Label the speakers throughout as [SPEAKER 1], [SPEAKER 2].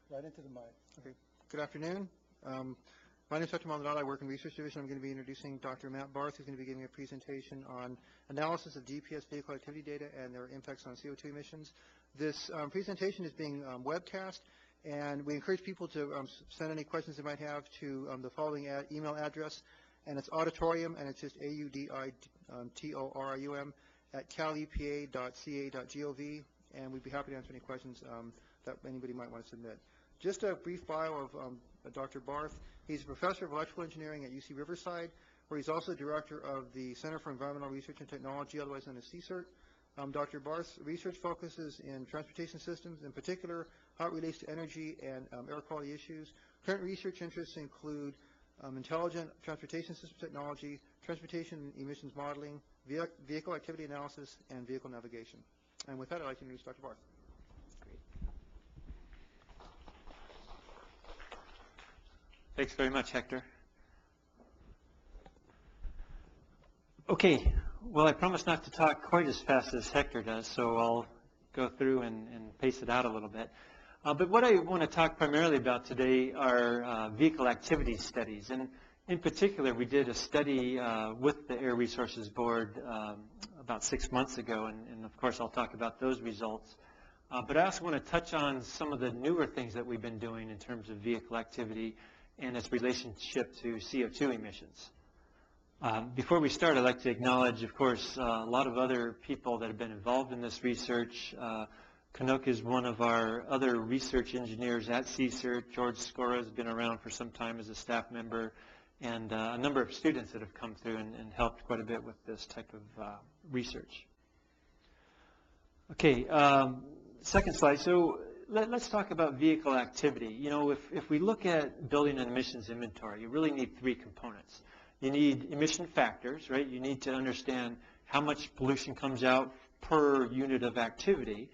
[SPEAKER 1] Right into the mic.
[SPEAKER 2] Okay. Good afternoon. My name is Dr. Maldonado. I work in Research Division. I'm going to be introducing Dr. Matt Barth, who's going to be giving a presentation on analysis of GPS vehicle activity data and their impacts on CO2 emissions. This presentation is being webcast, and we encourage people to send any questions they might have to the following email address, and it's auditorium, and it's just auditorium at calepa.ca.gov, and we'd be happy to answer any questions that anybody might want to submit. Just a brief bio of Dr. Barth. He's a professor of electrical engineering at UC Riverside, where he's also director of the Center for Environmental Research and Technology, otherwise known as CE-CERT. Dr. Barth's research focuses in transportation systems, in particular how it relates to energy and air quality issues. Current research interests include intelligent transportation system technology, transportation emissions modeling, vehicle activity analysis, and vehicle navigation. And with that, I'd like to introduce Dr. Barth.
[SPEAKER 3] Thanks very much, Hector. Okay, well, I promised not to talk quite as fast as Hector does, so I'll go through and pace it out a little bit. But what I want to talk primarily about today are vehicle activity studies. And in particular, we did a study with the Air Resources Board about 6 months ago, and of course I'll talk about those results. But I also want to touch on some of the newer things that we've been doing in terms of vehicle activity and its relationship to CO2 emissions. Before we start, I'd like to acknowledge, of course, a lot of other people that have been involved in this research. Canuck is one of our other research engineers at CE-CERT. George Scora has been around for some time as a staff member, and a number of students that have come through and helped quite a bit with this type of research. Okay, second slide. So let's talk about vehicle activity. You know, if we look at building an emissions inventory, you really need three components. You need emission factors, right? You need to understand how much pollution comes out per unit of activity.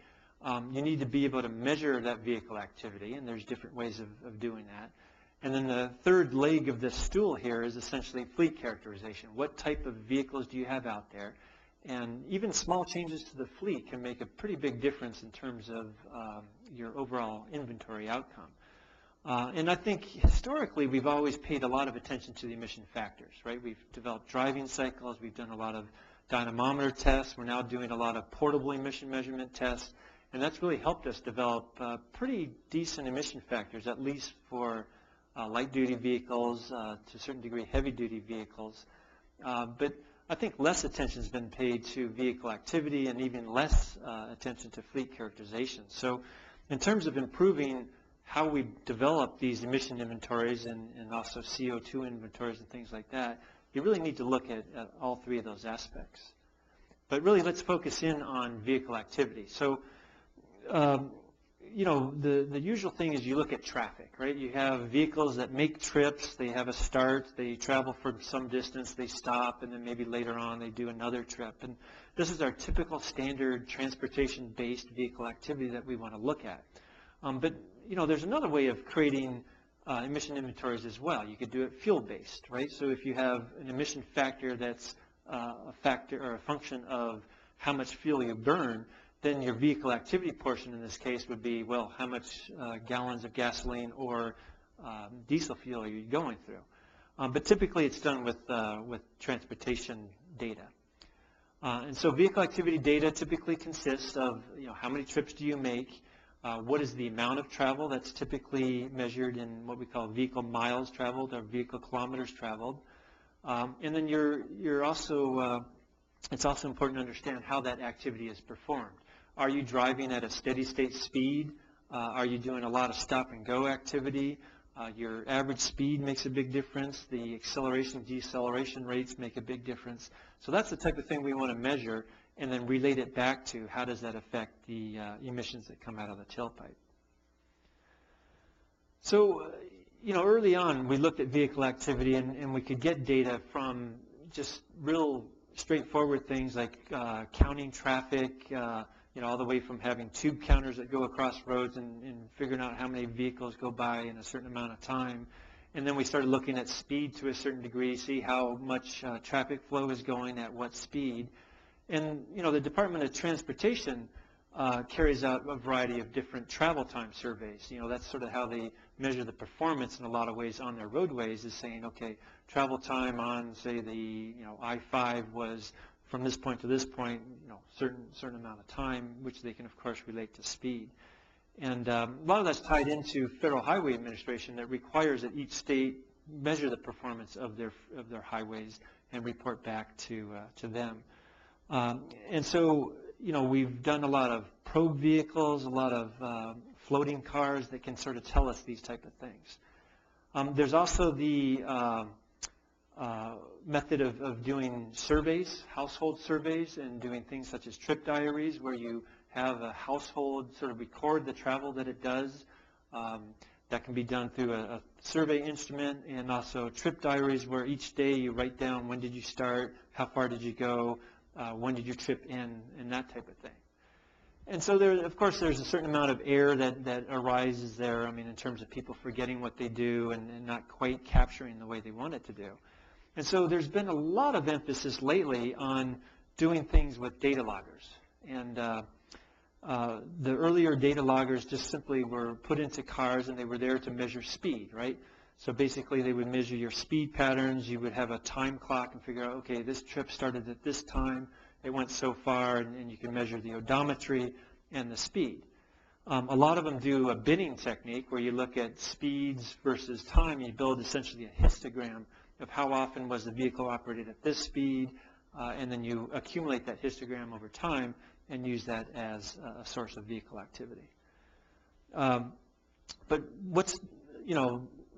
[SPEAKER 3] You need to be able to measure that vehicle activity, and there's different ways of doing that. And then the third leg of this stool here is essentially fleet characterization. What type of vehicles do you have out there? And even small changes to the fleet can make a pretty big difference in terms of your overall inventory outcome. And I think historically we've always paid a lot of attention to the emission factors, right? We've developed driving cycles. We've done a lot of dynamometer tests. We're now doing a lot of portable emission measurement tests. And that's really helped us develop pretty decent emission factors, at least for light-duty vehicles, to a certain degree heavy-duty vehicles. But I think less attention has been paid to vehicle activity and even less attention to fleet characterization. So in terms of improving how we develop these emission inventories and also CO2 inventories and things like that, you really need to look at all three of those aspects. But really, let's focus in on vehicle activity. So, you know, the usual thing is you look at traffic, right? You have vehicles that make trips. They have a start. They travel for some distance. They stop, and then maybe later on they do another trip. And this is our typical standard transportation-based vehicle activity that we want to look at. But, you know, there's another way of creating emission inventories as well. You could do it fuel-based, right? So if you have an emission factor that's a factor or a function of how much fuel you burn, then your vehicle activity portion in this case would be, well, how much gallons of gasoline or diesel fuel are you going through? But typically it's done with transportation data. And so vehicle activity data typically consists of, you know, how many trips do you make? What is the amount of travel that's typically measured in what we call vehicle miles traveled or vehicle kilometers traveled? And then you're also, it's also important to understand how that activity is performed. Are you driving at a steady state speed? Are you doing a lot of stop and go activity? Your average speed makes a big difference. The acceleration and deceleration rates make a big difference. So that's the type of thing we want to measure and then relate it back to how does that affect the emissions that come out of the tailpipe. So, you know, early on we looked at vehicle activity and we could get data from just real straightforward things like counting traffic, you know, all the way from having tube counters that go across roads and figuring out how many vehicles go by in a certain amount of time. And then we started looking at speed to a certain degree, see how much traffic flow is going at what speed. And, you know, the Department of Transportation carries out a variety of different travel time surveys. That's sort of how they measure the performance in a lot of ways on their roadways, is saying, okay, travel time on, say, the I-5 was from this point to this point, certain amount of time, which they can, of course, relate to speed. And a lot of that's tied into Federal Highway Administration that requires that each state measure the performance of their highways and report back to them. And so, we've done a lot of probe vehicles, a lot of floating cars that can sort of tell us these type of things. There's also the method of doing surveys, household surveys, and doing things such as trip diaries, where you have a household sort of record the travel that it does. That can be done through a survey instrument, and also trip diaries, where each day you write down when did you start, how far did you go, when did your trip end, and that type of thing. And so of course, there's a certain amount of error that arises there, in terms of people forgetting what they do and not quite capturing the way they want it to do. And so there's been a lot of emphasis lately on doing things with data loggers. And the earlier data loggers just simply were put into cars, and they were there to measure speed, right? So basically, they would measure your speed patterns. You would have a time clock and figure out, okay, this trip started at this time. It went so far, and you can measure the odometry and the speed. A lot of them do a binning technique where you look at speeds versus time. You build essentially a histogram of how often was the vehicle operated at this speed, and then you accumulate that histogram over time and use that as a source of vehicle activity. But what's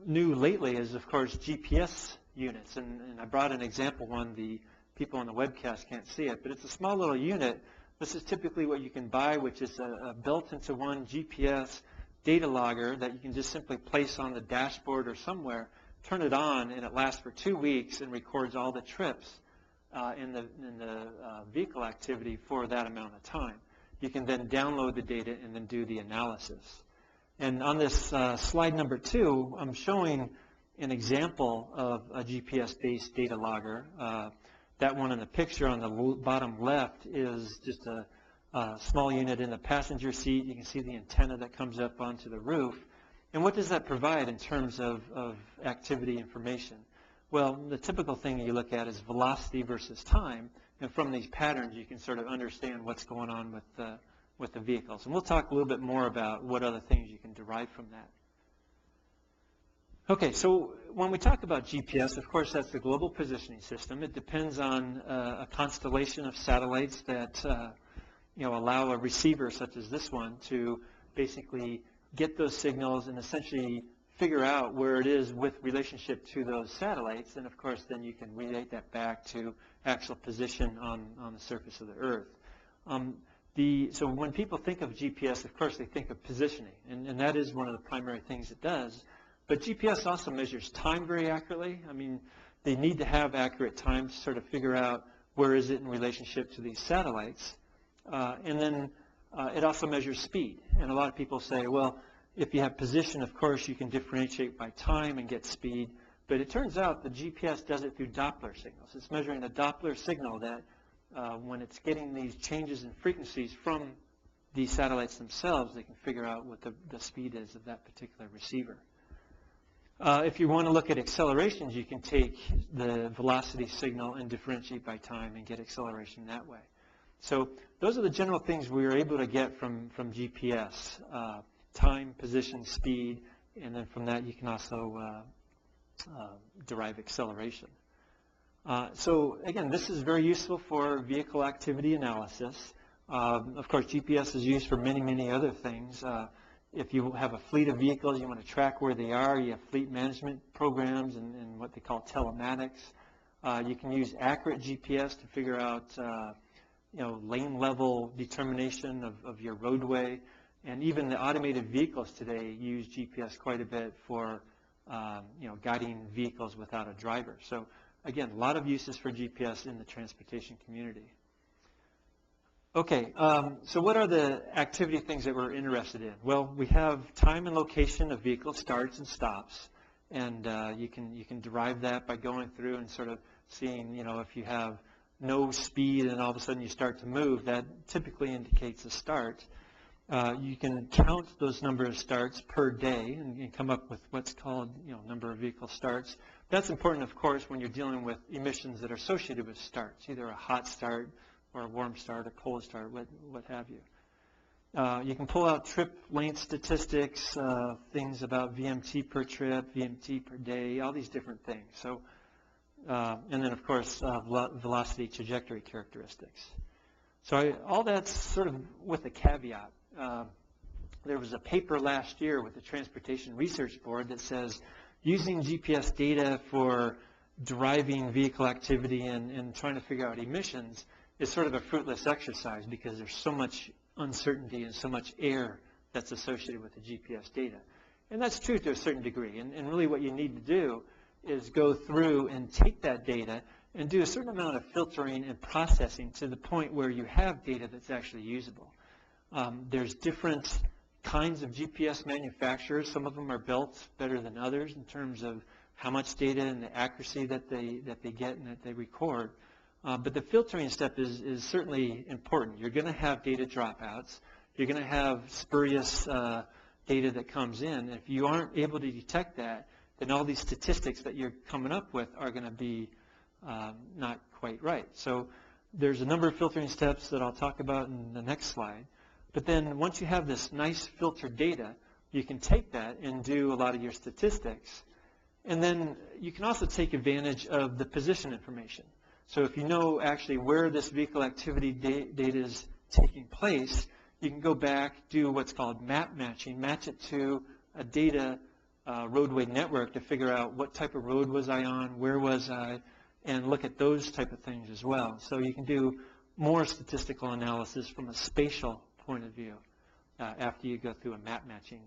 [SPEAKER 3] new lately is, of course, GPS units, and I brought an example one. The people on the webcast can't see it, but it's a small little unit. This is typically what you can buy, which is a built-into-one GPS data logger that you can just simply place on the dashboard or somewhere, turn it on, and it lasts for 2 weeks and records all the trips in the vehicle activity for that amount of time. You can then download the data and then do the analysis. And on this slide number 2, I'm showing an example of a GPS-based data logger. That one in the picture on the bottom left is just a small unit in the passenger seat. You can see the antenna that comes up onto the roof. And what does that provide in terms of activity information? Well, the typical thing you look at is velocity versus time. And from these patterns, you can sort of understand what's going on with the vehicles. And we'll talk a little bit more about what other things you can derive from that. Okay, so when we talk about GPS, of course, that's the global positioning system. It depends on a constellation of satellites that allow a receiver such as this one to basically get those signals and essentially figure out where it is with relationship to those satellites. And of course, then you can relate that back to actual position on the surface of the Earth. So when people think of GPS, of course, they think of positioning, and that is one of the primary things it does. But GPS also measures time very accurately. They need to have accurate time to sort of figure out where is it in relationship to these satellites. And then it also measures speed. And a lot of people say, well, if you have position, of course, you can differentiate by time and get speed. But it turns out the GPS does it through Doppler signals. It's measuring a Doppler signal that when it's getting these changes in frequencies from these satellites themselves, they can figure out what the speed is of that particular receiver. If you want to look at accelerations, you can take the velocity signal and differentiate by time and get acceleration that way. So those are the general things we were able to get from GPS. Time, position, speed, and then from that you can also derive acceleration. So again, this is very useful for vehicle activity analysis. Of course, GPS is used for many, many other things. If you have a fleet of vehicles, you want to track where they are. You have fleet management programs and what they call telematics. You can use accurate GPS to figure out lane level determination of your roadway. And even the automated vehicles today use GPS quite a bit for guiding vehicles without a driver. So again, a lot of uses for GPS in the transportation community. Okay, so what are the activity things that we're interested in? Well, we have time and location of vehicle starts and stops, and you can derive that by going through and sort of seeing, if you have no speed and all of a sudden you start to move, that typically indicates a start. You can count those number of starts per day and come up with what's called, number of vehicle starts. That's important, of course, when you're dealing with emissions that are associated with starts, either a hot start or a warm start, a cold start, what have you. You can pull out trip length statistics, things about VMT per trip, VMT per day, all these different things. So, and then, of course, velocity trajectory characteristics. So all that's sort of with a caveat. There was a paper last year with the Transportation Research Board that says using GPS data for driving vehicle activity and trying to figure out emissions is sort of a fruitless exercise because there's so much uncertainty and so much error that's associated with the GPS data. And that's true to a certain degree. And really what you need to do is go through and take that data and do a certain amount of filtering and processing to the point where you have data that's actually usable. There's different kinds of GPS manufacturers. Some of them are built better than others in terms of how much data and the accuracy that they get and that they record. But the filtering step is certainly important. You're going to have data dropouts. You're going to have spurious data that comes in. If you aren't able to detect that, then all these statistics that you're coming up with are going to be not quite right. So there's a number of filtering steps that I'll talk about in the next slide. But then once you have this nice filtered data, you can take that and do a lot of your statistics. And then you can also take advantage of the position information. So if you know actually where this vehicle activity data is taking place, you can go back, do what's called map matching, match it to a data roadway network to figure out what type of road was I on, where was I, and look at those type of things as well. So you can do more statistical analysis from a spatial point of view after you go through a map matching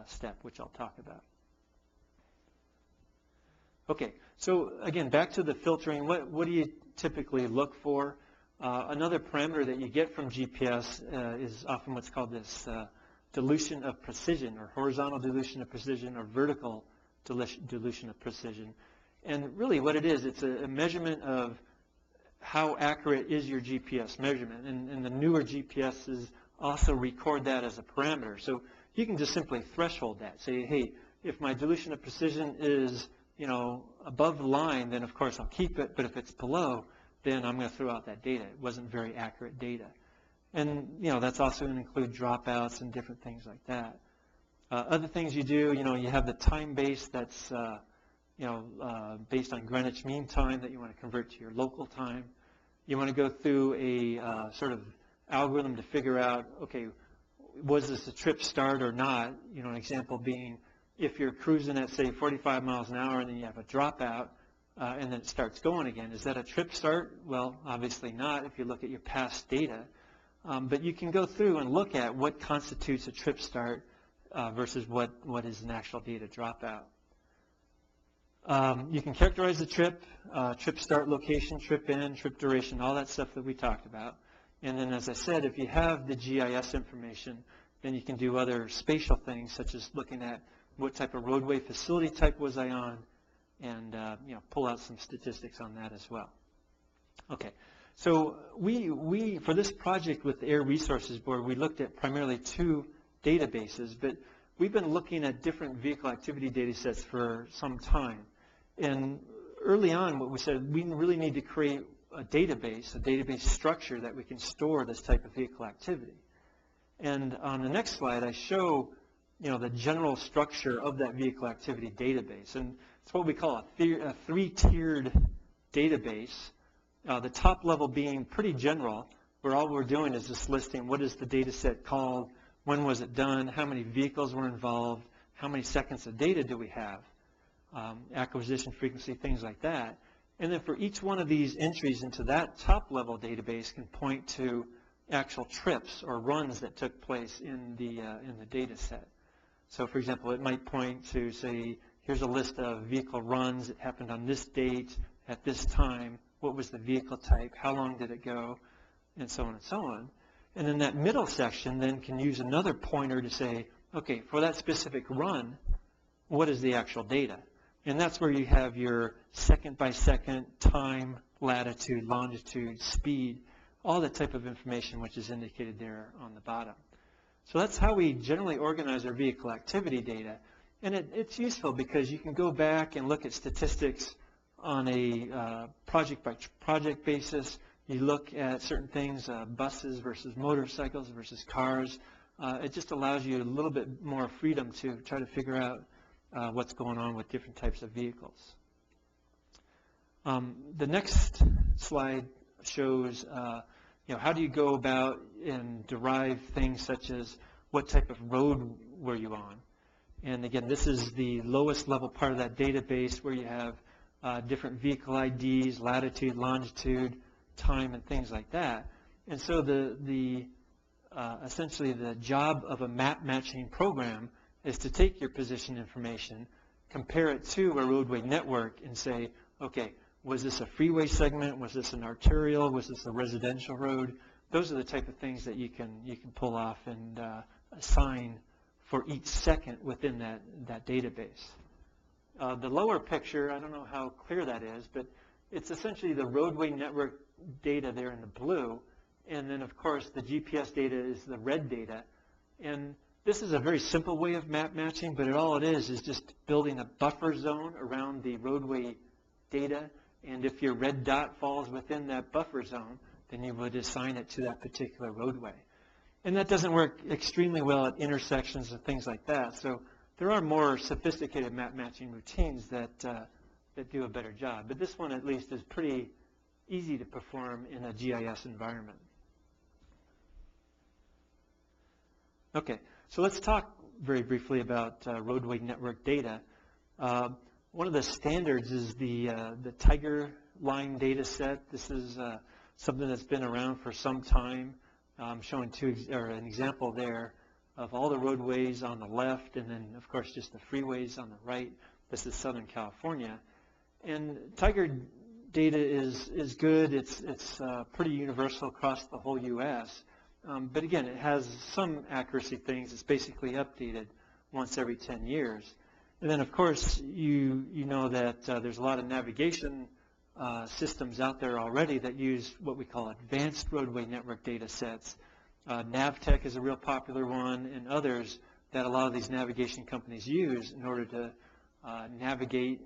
[SPEAKER 3] step, which I'll talk about. Okay, so again, back to the filtering. What do you typically look for? Another parameter that you get from GPS is often what's called this dilution of precision, or horizontal dilution of precision, or vertical dilution of precision. And really what it is, it's a measurement of how accurate is your GPS measurement. And the newer GPSs also record that as a parameter. So you can just simply threshold that. Say, hey, if my dilution of precision is above the line, then of course I'll keep it. But if it's below, then I'm going to throw out that data. It wasn't very accurate data. And that's also going to include dropouts and different things like that. Other things you do, you have the time base that's based on Greenwich Mean Time that you want to convert to your local time. You want to go through a sort of algorithm to figure out, okay, was this a trip start or not? An example being if you're cruising at, say, 45 miles an hour and then you have a dropout and then it starts going again, is that a trip start? Well, obviously not if you look at your past data. But you can go through and look at what constitutes a trip start versus what is an actual data dropout. You can characterize the trip, trip start location, trip end, trip duration, all that stuff that we talked about. And then, as I said, if you have the GIS information, then you can do other spatial things, such as looking at what type of roadway facility type was I on, and pull out some statistics on that as well. Okay, so we for this project with the Air Resources Board, we looked at primarily two databases, but we've been looking at different vehicle activity data sets for some time. And early on, what we said, we really need to create a database structure that we can store this type of vehicle activity. And on the next slide, I show the general structure of that vehicle activity database. And it's what we call a three-tiered database. The top level being pretty general, where all we're doing is just listing what is the data set called, when was it done, how many vehicles were involved, how many seconds of data do we have, acquisition frequency, things like that. And then for each one of these entries into that top level database can point to actual trips or runs that took place in the data set. So for example, it might point to, say, here's a list of vehicle runs that happened on this date at this time, what was the vehicle type, how long did it go, and so on and so on. And then that middle section then can use another pointer to say, okay, for that specific run, what is the actual data? And that's where you have your second by second time latitude, longitude, speed, all the type of information which is indicated there on the bottom. So that's how we generally organize our vehicle activity data. And it's useful because you can go back and look at statistics on a project-by-project basis. You look at certain things, buses versus motorcycles versus cars. It just allows you a little bit more freedom to try to figure out what's going on with different types of vehicles. The next slide shows how do you go about and derive things such as what type of road were you on. And again, this is the lowest level part of that database where you have different vehicle IDs, latitude, longitude, time, and things like that. And so essentially the job of a map matching program is to take your position information, compare it to a roadway network, and say, okay, was this a freeway segment? Was this an arterial? Was this a residential road? Those are the type of things that you can pull off and assign for each second within that database. The lower picture, I don't know how clear that is, but it's essentially the roadway network data there in the blue, and then of course the GPS data is the red data. And this is a very simple way of map matching, but all it is just building a buffer zone around the roadway data, and if your red dot falls within that buffer zone, then you would assign it to that particular roadway. And that doesn't work extremely well at intersections and things like that. So there are more sophisticated map matching routines that do a better job. But this one at least is pretty easy to perform in a GIS environment. Okay, so let's talk very briefly about roadway network data. One of the standards is the Tiger line data set. This is something that's been around for some time. I'm showing an example there of all the roadways on the left, and then of course just the freeways on the right. This is Southern California, and Tiger data is good. It's pretty universal across the whole U.S. But again, it has some accuracy things. It's basically updated once every 10 years. And then of course you know that there's a lot of navigation systems out there already that use what we call advanced roadway network data sets. NavTech is a real popular one, and others that a lot of these navigation companies use in order to navigate,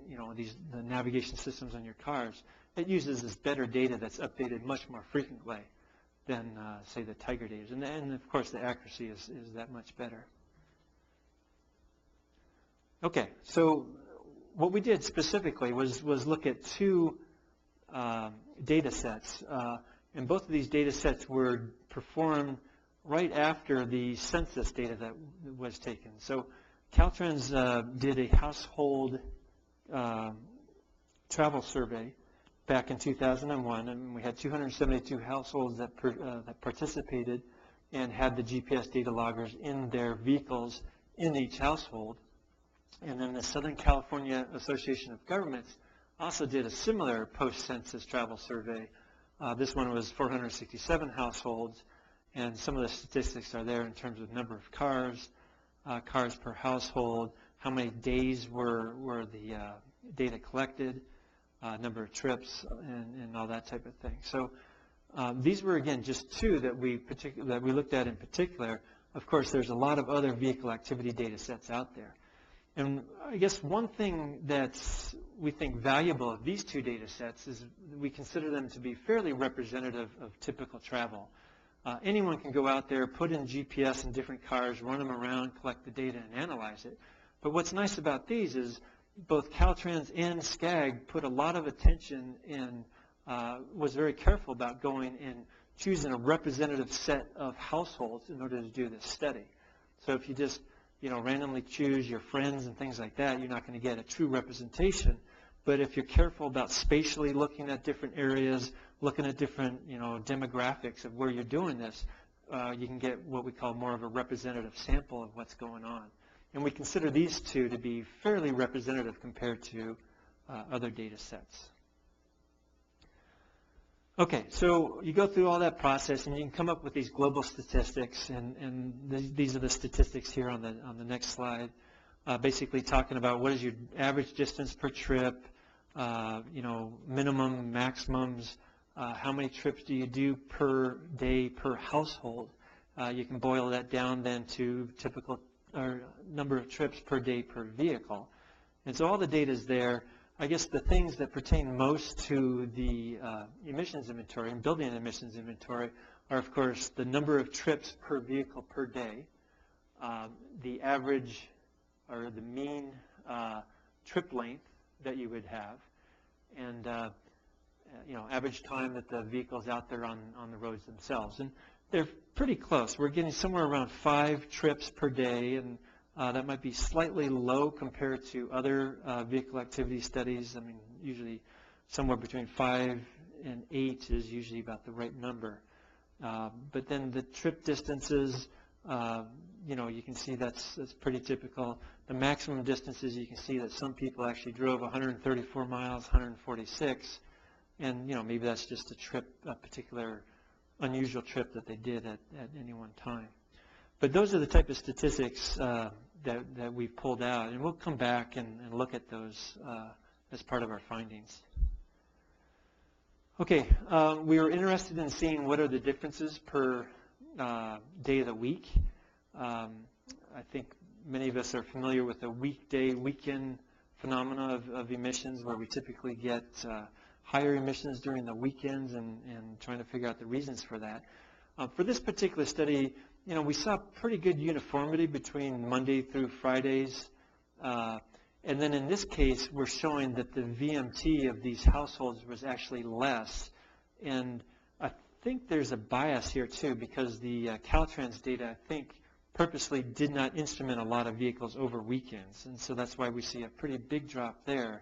[SPEAKER 3] the navigation systems on your cars. It uses this better data that's updated much more frequently than, say, the Tiger data. And of course, the accuracy is that much better. Okay, so what we did specifically was look at two data sets. And both of these data sets were performed right after the census data that was taken. So Caltrans did a household travel survey back in 2001, and we had 272 households that participated and had the GPS data loggers in their vehicles in each household. And then the Southern California Association of Governments also did a similar post-census travel survey. This one was 467 households, and some of the statistics are there in terms of number of cars, cars per household, how many days were the data collected, number of trips, and all that type of thing. So these were, again, just two that we looked at in particular. Of course, there's a lot of other vehicle activity data sets out there. And I guess one thing that's we think valuable of these two data sets is we consider them to be fairly representative of typical travel. Anyone can go out there, put in GPS in different cars, run them around, collect the data, and analyze it. But what's nice about these is both Caltrans and SCAG put a lot of attention and was very careful about going and choosing a representative set of households in order to do this study. So if you just randomly choose your friends and things like that, you're not going to get a true representation. But if you're careful about spatially looking at different areas, looking at different, demographics of where you're doing this, you can get what we call more of a representative sample of what's going on. And we consider these two to be fairly representative compared to other data sets. Okay, so you go through all that process and you can come up with these global statistics, and these are the statistics here on the next slide, basically talking about what is your average distance per trip, minimum, maximums, how many trips do you do per day per household. You can boil that down then to typical or number of trips per day per vehicle. And so all the data is there. I guess the things that pertain most to the emissions inventory and building an emissions inventory are, of course, the number of trips per vehicle per day, the average or the mean trip length that you would have, and average time that the vehicle's out there on the roads themselves. And they're pretty close. We're getting somewhere around 5 trips per day, and that might be slightly low compared to other vehicle activity studies. I mean, usually somewhere between 5 and 8 is usually about the right number. But then the trip distances, you can see that's pretty typical. The maximum distances, you can see that some people actually drove 134 miles, 146, and maybe that's just a particular unusual trip that they did at any one time. But those are the type of statistics that we've pulled out, and we'll come back and look at those as part of our findings. Okay, we were interested in seeing what are the differences per day of the week. I think many of us are familiar with the weekday, weekend phenomena of emissions, where we typically get higher emissions during the weekends, and trying to figure out the reasons for that. For this particular study, we saw pretty good uniformity between Monday through Fridays. And then in this case, we're showing that the VMT of these households was actually less. And I think there's a bias here too, because the Caltrans data, I think, purposely did not instrument a lot of vehicles over weekends. And so that's why we see a pretty big drop there.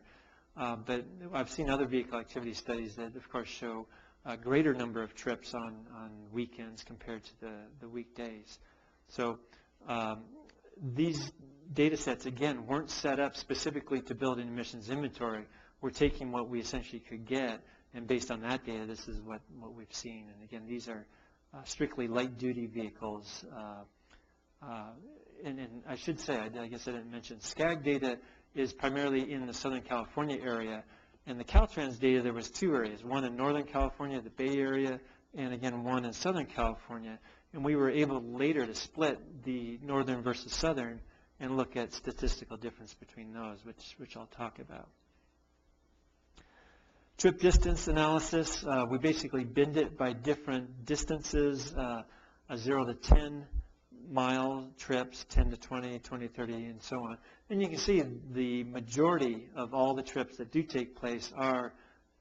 [SPEAKER 3] But I've seen other vehicle activity studies that, of course, show a greater number of trips on weekends compared to the weekdays. So these data sets, again, weren't set up specifically to build an emissions inventory. We're taking what we essentially could get, and based on that data, this is what we've seen. And again, these are strictly light-duty vehicles. And I should say, I guess I didn't mention, SCAG data is primarily in the Southern California area. And the Caltrans data, there was 2 areas, one in Northern California, the Bay Area, and again, one in Southern California. And we were able later to split the Northern versus Southern and look at statistical difference between those, which I'll talk about. Trip distance analysis, we basically binned it by different distances, a 0 to 10 mile trips, 10 to 20, 20 to 30, and so on. And you can see the majority of all the trips that do take place are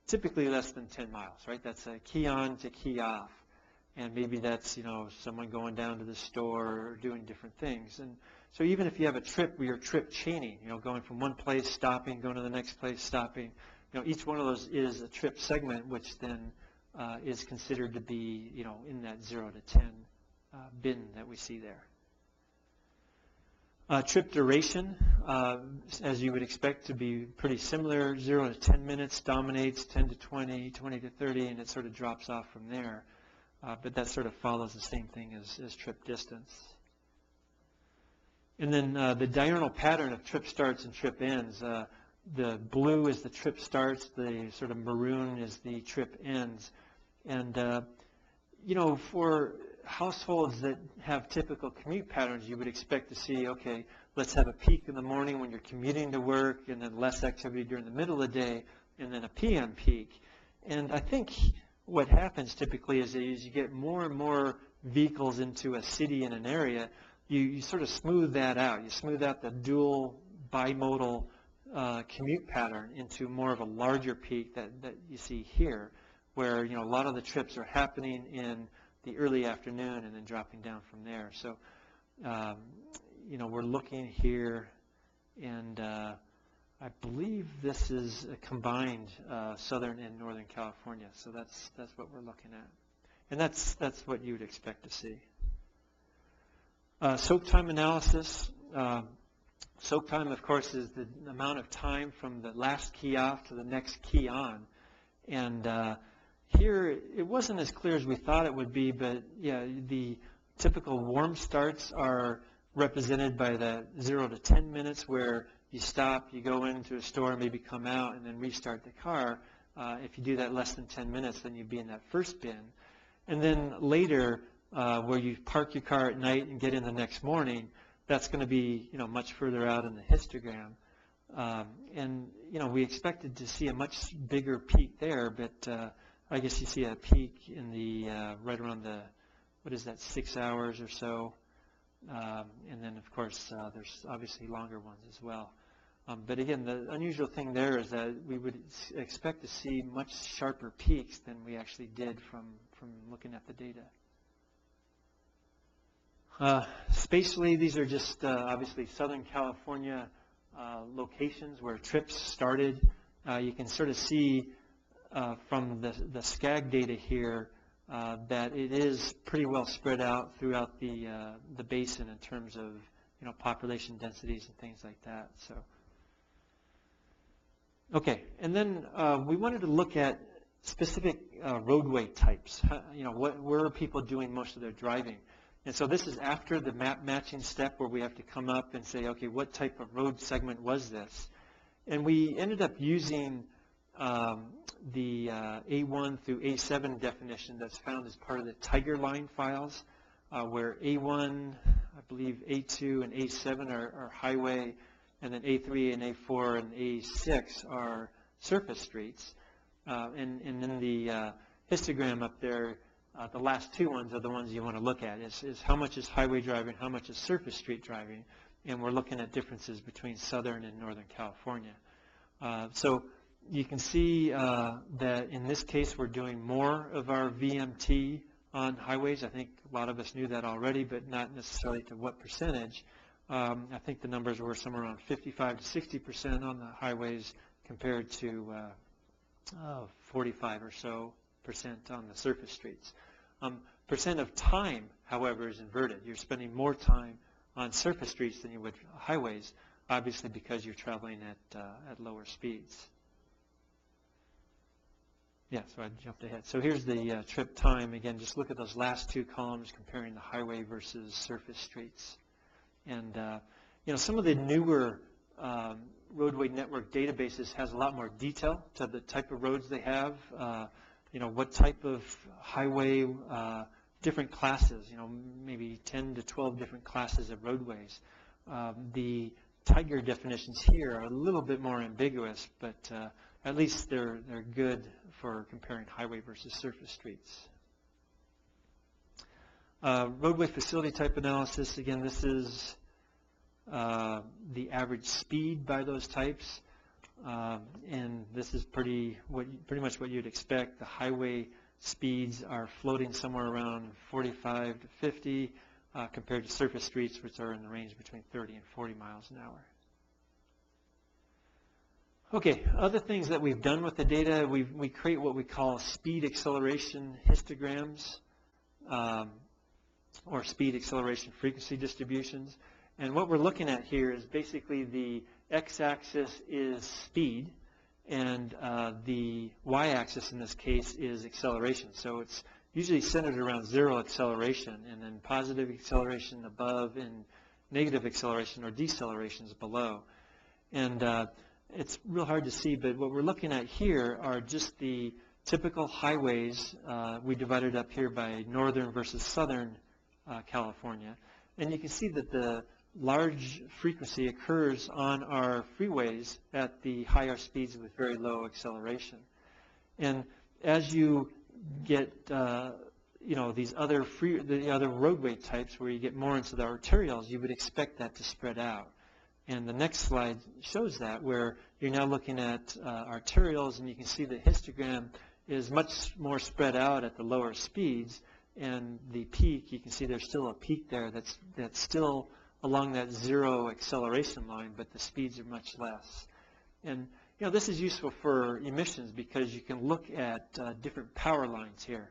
[SPEAKER 3] typically less than 10 miles, right? That's a key on to key off. And maybe that's, someone going down to the store or doing different things. And so even if you have a trip where you're trip chaining, going from one place, stopping, going to the next place, stopping, each one of those is a trip segment, which then is considered to be, in that 0 to 10 bin that we see there. Trip duration, as you would expect to be pretty similar, 0 to 10 minutes dominates, 10 to 20, 20 to 30, and it sort of drops off from there. But that sort of follows the same thing as trip distance. And then the diurnal pattern of trip starts and trip ends. The blue is the trip starts, the sort of maroon is the trip ends. And, for households that have typical commute patterns, you would expect to see, okay, let's have a peak in the morning when you're commuting to work, and then less activity during the middle of the day, and then a PM peak. And I think what happens typically is you get more and more vehicles into a city in an area, you sort of smooth that out. You smooth out the dual bimodal commute pattern into more of a larger peak that you see here, where a lot of the trips are happening in the early afternoon and then dropping down from there. So we're looking here, and I believe this is a combined Southern and Northern California. So that's what we're looking at, and that's what you would expect to see. Soak time analysis. Soak time, of course, is the amount of time from the last key off to the next key on. And here, it wasn't as clear as we thought it would be, but yeah, the typical warm starts are represented by the 0 to 10 minutes, where you stop, you go into a store, maybe come out, and then restart the car. If you do that less than 10 minutes, then you'd be in that first bin. And then later, where you park your car at night and get in the next morning, that's going to be, much further out in the histogram. And we expected to see a much bigger peak there, but I guess you see a peak in the right around the, 6 hours or so. And then, of course, there's obviously longer ones as well. But again, the unusual thing there is that we would expect to see much sharper peaks than we actually did from looking at the data. Spatially, these are just obviously Southern California locations where trips started. You can sort of see from the SCAG data here that it is pretty well spread out throughout the basin in terms of population densities and things like that. So, okay, and then we wanted to look at specific roadway types. Where are people doing most of their driving? And so this is after the map matching step where we have to come up and say, okay, what type of road segment was this? And we ended up using the A1 through A7 definition that's found as part of the Tiger Line files, where A1, I believe A2 and A7 are highway, and then A3 and A4 and A6 are surface streets. And in the histogram up there, the last two ones are the ones you want to look at, is how much is highway driving, how much is surface street driving, and we're looking at differences between Southern and Northern California. So you can see that in this case we're doing more of our VMT on highways. I think a lot of us knew that already, but not necessarily to what percentage. I think the numbers were somewhere around 55 to 60% on the highways compared to 45 or so % on the surface streets. Percent of time, however, is inverted. You're spending more time on surface streets than you would highways, obviously because you're traveling at lower speeds. Yeah, so I jumped ahead. So here's the trip time. Again, just look at those last two columns comparing the highway versus surface streets. And some of the newer roadway network databases has a lot more detail to the type of roads they have. What type of highway, different classes, maybe 10 to 12 different classes of roadways. The Tiger definitions here are a little bit more ambiguous, but at least they're good for comparing highway versus surface streets. Roadway facility type analysis, again, this is the average speed by those types. And this is pretty much what you'd expect. The highway speeds are floating somewhere around 45 to 50 compared to surface streets, which are in the range between 30 and 40 miles an hour. Okay, other things that we've done with the data, we create what we call speed acceleration histograms or speed acceleration frequency distributions. And what we're looking at here is basically the x-axis is speed, and the y-axis in this case is acceleration. So it's usually centered around zero acceleration, and then positive acceleration above and negative acceleration or decelerations below. And it's real hard to see, but what we're looking at here are just the typical highways. We divided up here by Northern versus Southern California. And you can see that the large frequency occurs on our freeways at the higher speeds with very low acceleration. And as you get these other the other roadway types where you get more into the arterials, you would expect that to spread out. And the next slide shows that, where you're now looking at arterials, and you can see the histogram is much more spread out at the lower speeds, and the peak, you can see there's still a peak there that's still along that zero acceleration line, but the speeds are much less. And this is useful for emissions because you can look at different power lines here.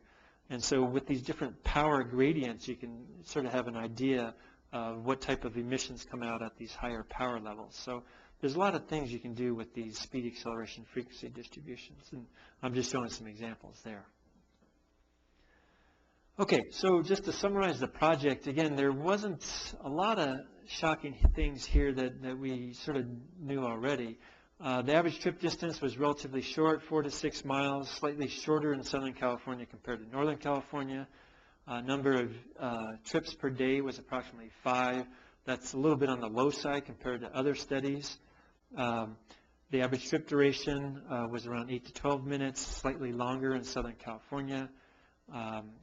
[SPEAKER 3] And so with these different power gradients, you can sort of have an idea of what type of emissions come out at these higher power levels. So there's a lot of things you can do with these speed acceleration frequency distributions, and I'm just showing some examples there. Okay, so just to summarize the project, again, there wasn't a lot of shocking things here that we sort of knew already. The average trip distance was relatively short, 4 to 6 miles, slightly shorter in Southern California compared to Northern California. Number of trips per day was approximately 5. That's a little bit on the low side compared to other studies. The average trip duration was around 8 to 12 minutes, slightly longer in Southern California.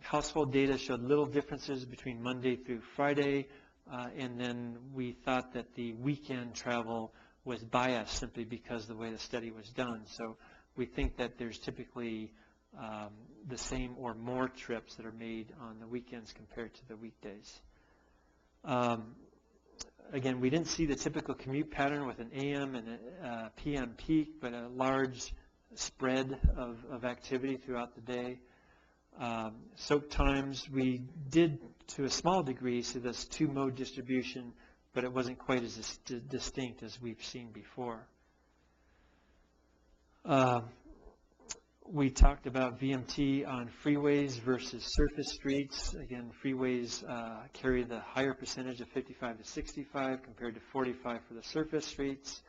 [SPEAKER 3] Household data showed little differences between Monday through Friday, and then we thought that the weekend travel was biased simply because of the way the study was done. So we think that there's typically the same or more trips that are made on the weekends compared to the weekdays. Again, we didn't see the typical commute pattern with an AM and a PM peak, but a large spread of activity throughout the day. Soak times, we did to a small degree see this two-mode distribution, but it wasn't quite as distinct as we've seen before. We talked about VMT on freeways versus surface streets. Again, freeways carry the higher percentage of 55 to 65 compared to 45 for the surface streets.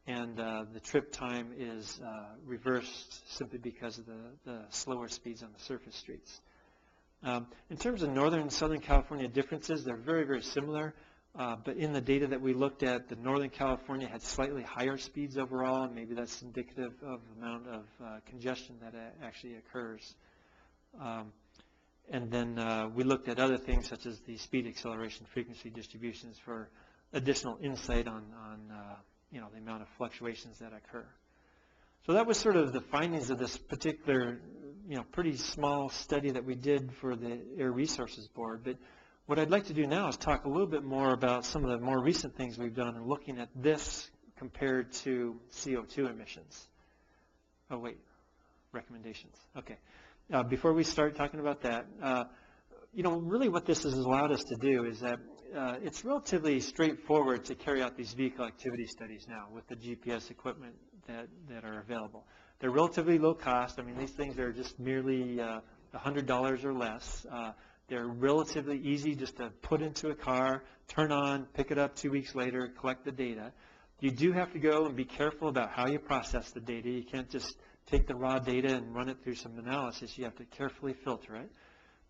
[SPEAKER 3] And the trip time is reversed simply because of the slower speeds on the surface streets. In terms of Northern and Southern California differences, they're very, very similar. But in the data that we looked at, the Northern California had slightly higher speeds overall, and maybe that's indicative of the amount of congestion that actually occurs. And then we looked at other things such as the speed acceleration frequency distributions for additional insight on the amount of fluctuations that occur. So that was sort of the findings of this particular, pretty small study that we did for the Air Resources Board. But what I'd like to do now is talk a little bit more about some of the more recent things we've done in looking at this compared to CO2 emissions. Oh, wait, recommendations. Okay. Before we start talking about that, really what this has allowed us to do is that it's relatively straightforward to carry out these vehicle activity studies now with the GPS equipment that are available. They're relatively low cost. I mean, these things are just merely $100 or less. They're relatively easy just to put into a car, turn on, pick it up 2 weeks later, collect the data. You do have to go and be careful about how you process the data. You can't just take the raw data and run it through some analysis. You have to carefully filter it.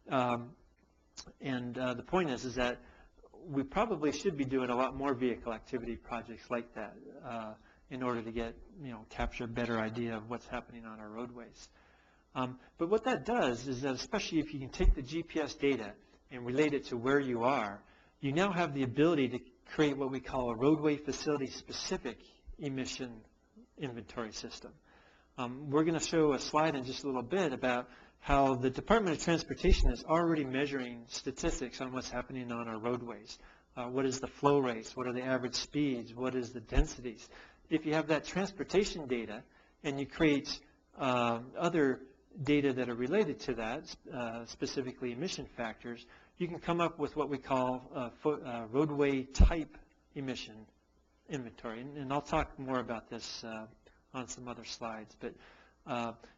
[SPEAKER 3] The point is that we probably should be doing a lot more vehicle activity projects like that in order to get, capture a better idea of what's happening on our roadways. But what that does is that, especially if you can take the GPS data and relate it to where you are, you now have the ability to create what we call a roadway facility specific emission inventory system. We're going to show a slide in just a little bit about how the Department of Transportation is already measuring statistics on what's happening on our roadways. What is the flow rates? What are the average speeds? What is the densities? If you have that transportation data and you create other data that are related to that, specifically emission factors, you can come up with what we call roadway type emission inventory. And I'll talk more about this on some other slides. But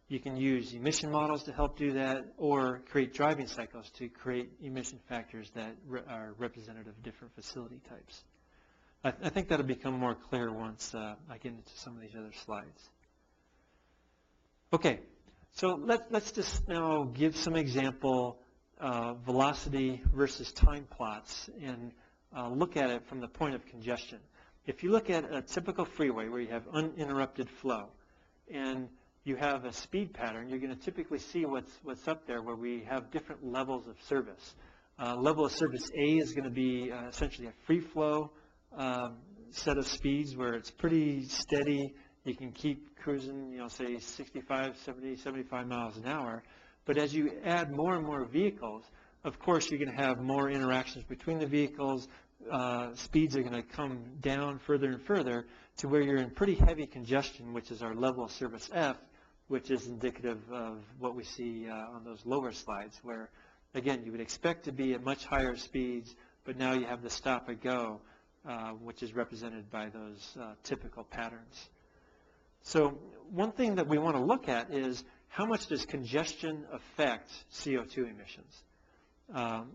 [SPEAKER 3] you can use emission models to help do that, or create driving cycles to create emission factors that are representative of different facility types. I think that'll become more clear once I get into some of these other slides. Okay, so let's just now give some example velocity versus time plots and look at it from the point of congestion. If you look at a typical freeway where you have uninterrupted flow and you have a speed pattern, you're going to typically see what's up there where we have different levels of service. Level of service A is going to be essentially a free flow set of speeds where it's pretty steady. You can keep cruising, say 65, 70, 75 miles an hour. But as you add more and more vehicles, of course, you're going to have more interactions between the vehicles. Speeds are going to come down further and further to where you're in pretty heavy congestion, which is our level of service F, which is indicative of what we see on those lower slides, where, again, you would expect to be at much higher speeds, but now you have the stop and go, which is represented by those typical patterns. So one thing that we want to look at is how much does congestion affect CO2 emissions?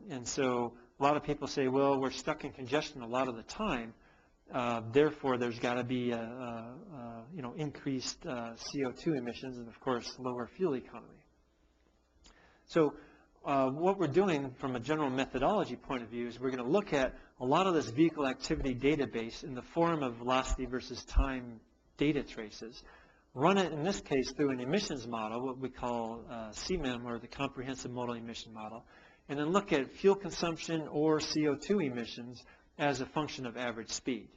[SPEAKER 3] And so a lot of people say, well, we're stuck in congestion a lot of the time, therefore there's got to be increased CO2 emissions and, of course, lower fuel economy. So what we're doing from a general methodology point of view is we're going to look at a lot of this vehicle activity database in the form of velocity versus time data traces, run it in this case through an emissions model, what we call CMM, or the Comprehensive Modal Emission Model, and then look at fuel consumption or CO2 emissions as a function of average speed.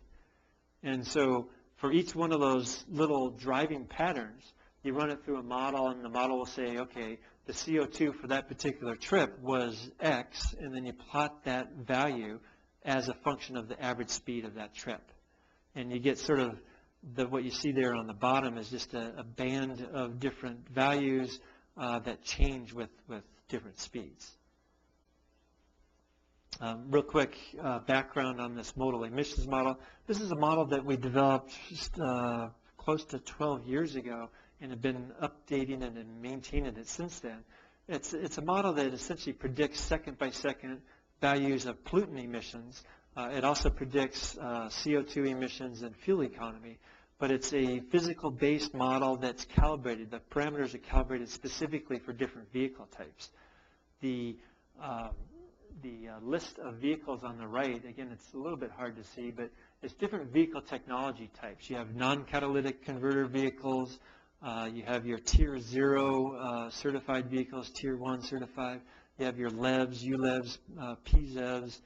[SPEAKER 3] And so for each one of those little driving patterns, you run it through a model, and the model will say, okay, the CO2 for that particular trip was X, and then you plot that value as a function of the average speed of that trip. And you get sort of what you see there on the bottom is just a band of different values that change with different speeds. Real quick background on this modal emissions model. This is a model that we developed just close to 12 years ago and have been updating it and maintaining it since then. It's a model that essentially predicts second-by-second values of pollutant emissions. It also predicts CO2 emissions and fuel economy, but it's a physical-based model that's calibrated. The parameters are calibrated specifically for different vehicle types. The list of vehicles on the right, again, it's a little bit hard to see, but it's different vehicle technology types. You have non-catalytic converter vehicles. You have your Tier 0 certified vehicles, Tier 1 certified. You have your LEVs, ULEVs, PZEVs,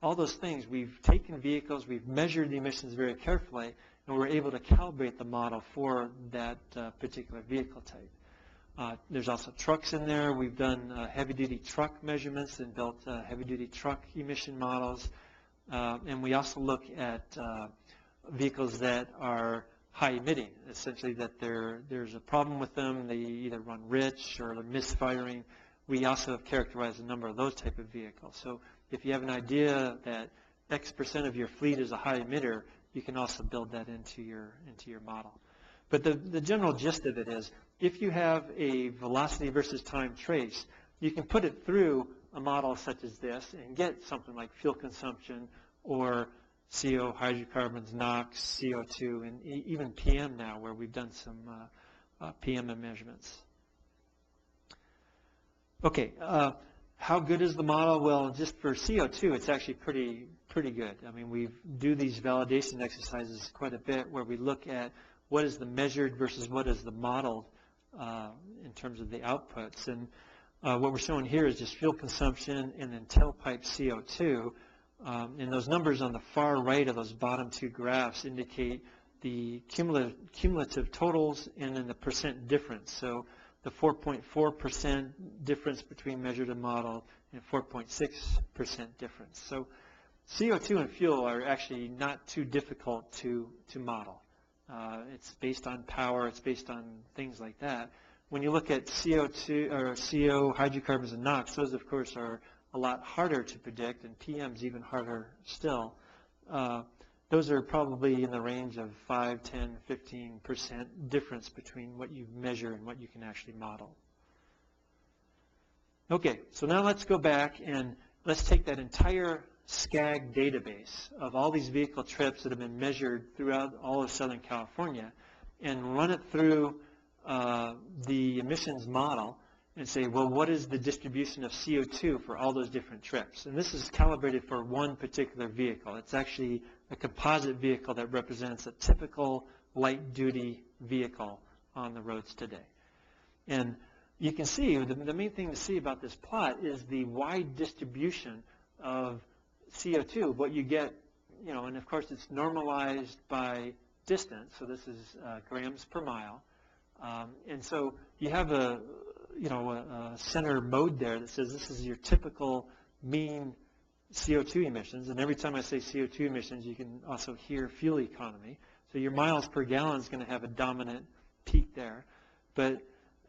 [SPEAKER 3] all those things. We've taken vehicles, we've measured the emissions very carefully, and we're able to calibrate the model for that particular vehicle type. There's also trucks in there. We've done heavy-duty truck measurements and built heavy-duty truck emission models. And we also look at vehicles that are high emitting, essentially that there's a problem with them. They either run rich or they're misfiring. We also have characterized a number of those type of vehicles. So if you have an idea that X% of your fleet is a high emitter, you can also build that into your model. But the general gist of it is, if you have a velocity versus time trace, you can put it through a model such as this and get something like fuel consumption or CO, hydrocarbons, NOx, CO2, and even PM now, where we've done some PM measurements. Okay, how good is the model? Well, just for CO2, it's actually pretty good. I mean, we do these validation exercises quite a bit where we look at what is the measured versus what is the modeled in terms of the outputs. And what we're showing here is just fuel consumption and then tailpipe CO2. And those numbers on the far right of those bottom two graphs indicate the cumulative totals and then the percent difference. So the 4.4% difference between measured and modeled and 4.6% difference. So CO2 and fuel are actually not too difficult to model. It's based on power, it's based on things like that. When you look at CO2 or CO, hydrocarbons, and NOx, those of course are a lot harder to predict, and PM's even harder still. Those are probably in the range of 5, 10, 15% difference between what you measure and what you can actually model. Okay, so now let's go back and let's take that entire SCAG database of all these vehicle trips that have been measured throughout all of Southern California and run it through the emissions model and say, well, what is the distribution of CO2 for all those different trips? And this is calibrated for one particular vehicle. It's actually a composite vehicle that represents a typical light-duty vehicle on the roads today. And you can see, the main thing to see about this plot is the wide distribution of CO2, what you get, you know, and of course it's normalized by distance, so this is grams per mile. And so you have a center mode there that says this is your typical mean CO2 emissions, and every time I say CO2 emissions, you can also hear fuel economy. So your miles per gallon is going to have a dominant peak there. But,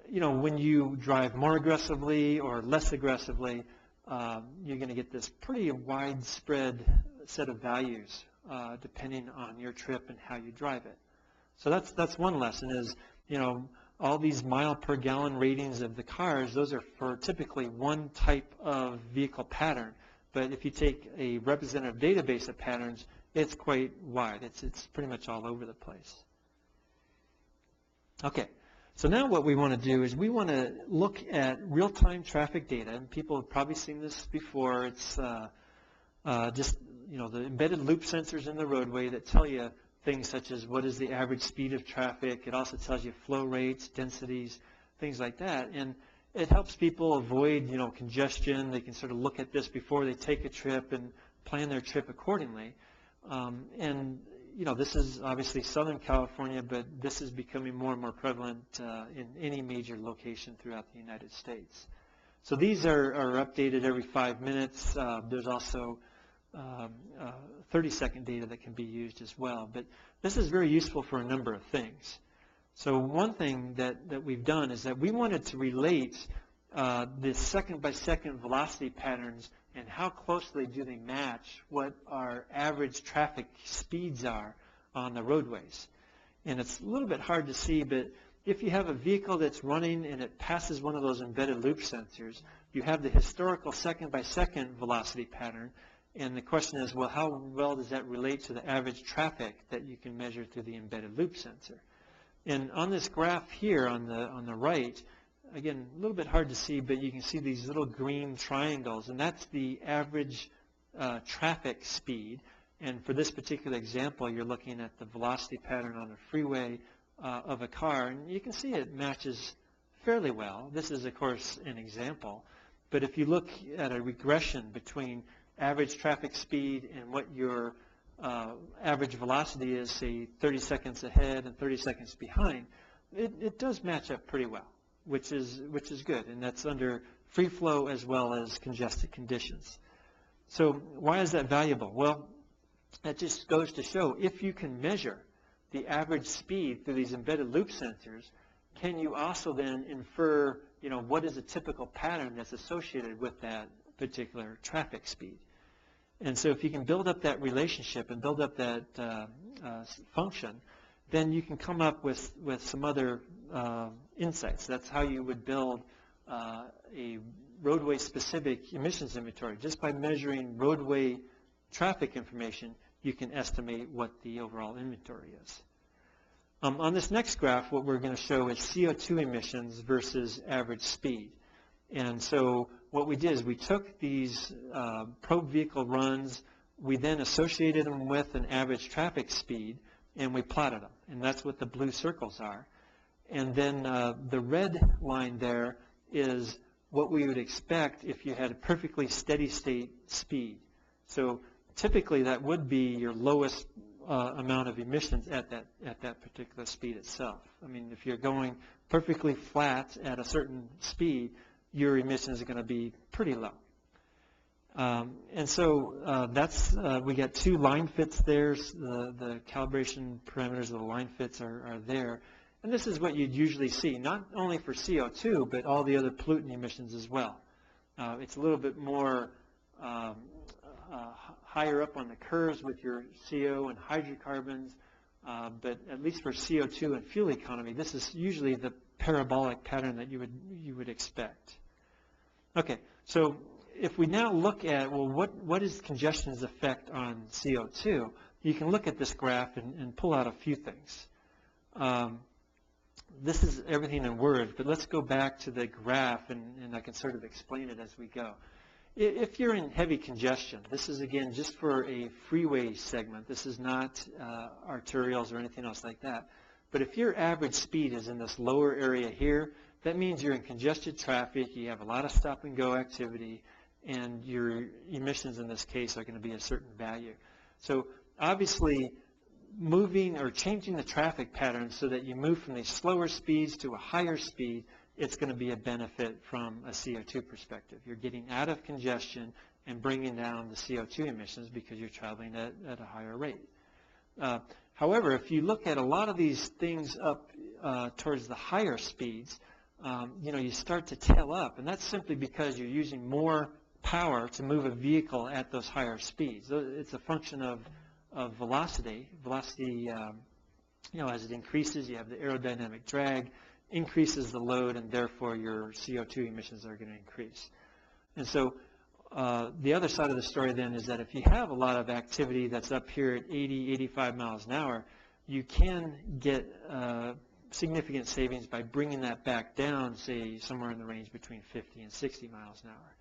[SPEAKER 3] you know, when you drive more aggressively or less aggressively, you're going to get this pretty widespread set of values depending on your trip and how you drive it. So that's one lesson is, you know, all these mile per gallon ratings of the cars, those are for typically one type of vehicle pattern. But if you take a representative database of patterns, it's quite wide. It's pretty much all over the place. Okay, so now what we want to do is we want to look at real-time traffic data, and people have probably seen this before. It's just, you know, the embedded loop sensors in the roadway that tell you things such as what is the average speed of traffic. It also tells you flow rates, densities, things like that. And it helps people avoid, you know, congestion. They can sort of look at this before they take a trip and plan their trip accordingly. And, you know, this is obviously Southern California, but this is becoming more and more prevalent in any major location throughout the United States. So these are updated every 5 minutes. There's also 30-second data that can be used as well. But this is very useful for a number of things. So one thing that we've done is that we wanted to relate the second-by-second velocity patterns and how closely do they match what our average traffic speeds are on the roadways. And it's a little bit hard to see, but if you have a vehicle that's running and it passes one of those embedded loop sensors, you have the historical second-by-second velocity pattern. And the question is, well, how well does that relate to the average traffic that you can measure through the embedded loop sensor? And on this graph here on the right, again, a little bit hard to see, but you can see these little green triangles, and that's the average traffic speed. And for this particular example, you're looking at the velocity pattern on a freeway of a car, and you can see it matches fairly well. This is, of course, an example. But if you look at a regression between average traffic speed and what your average velocity is, say 30 seconds ahead and 30 seconds behind, it does match up pretty well, which is good, and that's under free flow as well as congested conditions. So why is that valuable? Well, that just goes to show if you can measure the average speed through these embedded loop sensors, can you also then infer, you know, what is a typical pattern that's associated with that particular traffic speed? And so if you can build up that relationship and build up that function, then you can come up with some other insights. That's how you would build a roadway-specific emissions inventory. Just by measuring roadway traffic information, you can estimate what the overall inventory is. On this next graph, what we're going to show is CO2 emissions versus average speed. And so what we did is we took these probe vehicle runs, we then associated them with an average traffic speed, and we plotted them. And that's what the blue circles are. And then the red line there is what we would expect if you had a perfectly steady state speed. So typically that would be your lowest amount of emissions at that particular speed itself. I mean, if you're going perfectly flat at a certain speed, your emissions are going to be pretty low. And so that's we got two line fits there. The calibration parameters of the line fits are there. And this is what you'd usually see, not only for CO2, but all the other pollutant emissions as well. It's a little bit more higher up on the curves with your CO and hydrocarbons, but at least for CO2 and fuel economy, this is usually the parabolic pattern that you would expect. Okay, so if we now look at, well, what is congestion's effect on CO2, you can look at this graph and pull out a few things. This is everything in words, but let's go back to the graph, and I can sort of explain it as we go. If you're in heavy congestion, this is, again, just for a freeway segment. This is not arterials or anything else like that. But if your average speed is in this lower area here, that means you're in congested traffic, you have a lot of stop-and-go activity, and your emissions in this case are going to be a certain value. So obviously, moving or changing the traffic pattern so that you move from these slower speeds to a higher speed, it's going to be a benefit from a CO2 perspective. You're getting out of congestion and bringing down the CO2 emissions because you're traveling at a higher rate. However, if you look at a lot of these things up towards the higher speeds, you start to tail up, and that's simply because you're using more power to move a vehicle at those higher speeds. It's a function of velocity. Velocity, as it increases, you have the aerodynamic drag, increases the load, and therefore your CO2 emissions are going to increase. And so the other side of the story then is that if you have a lot of activity that's up here at 80, 85 miles an hour, you can get significant savings by bringing that back down, say, somewhere in the range between 50 and 60 miles an hour.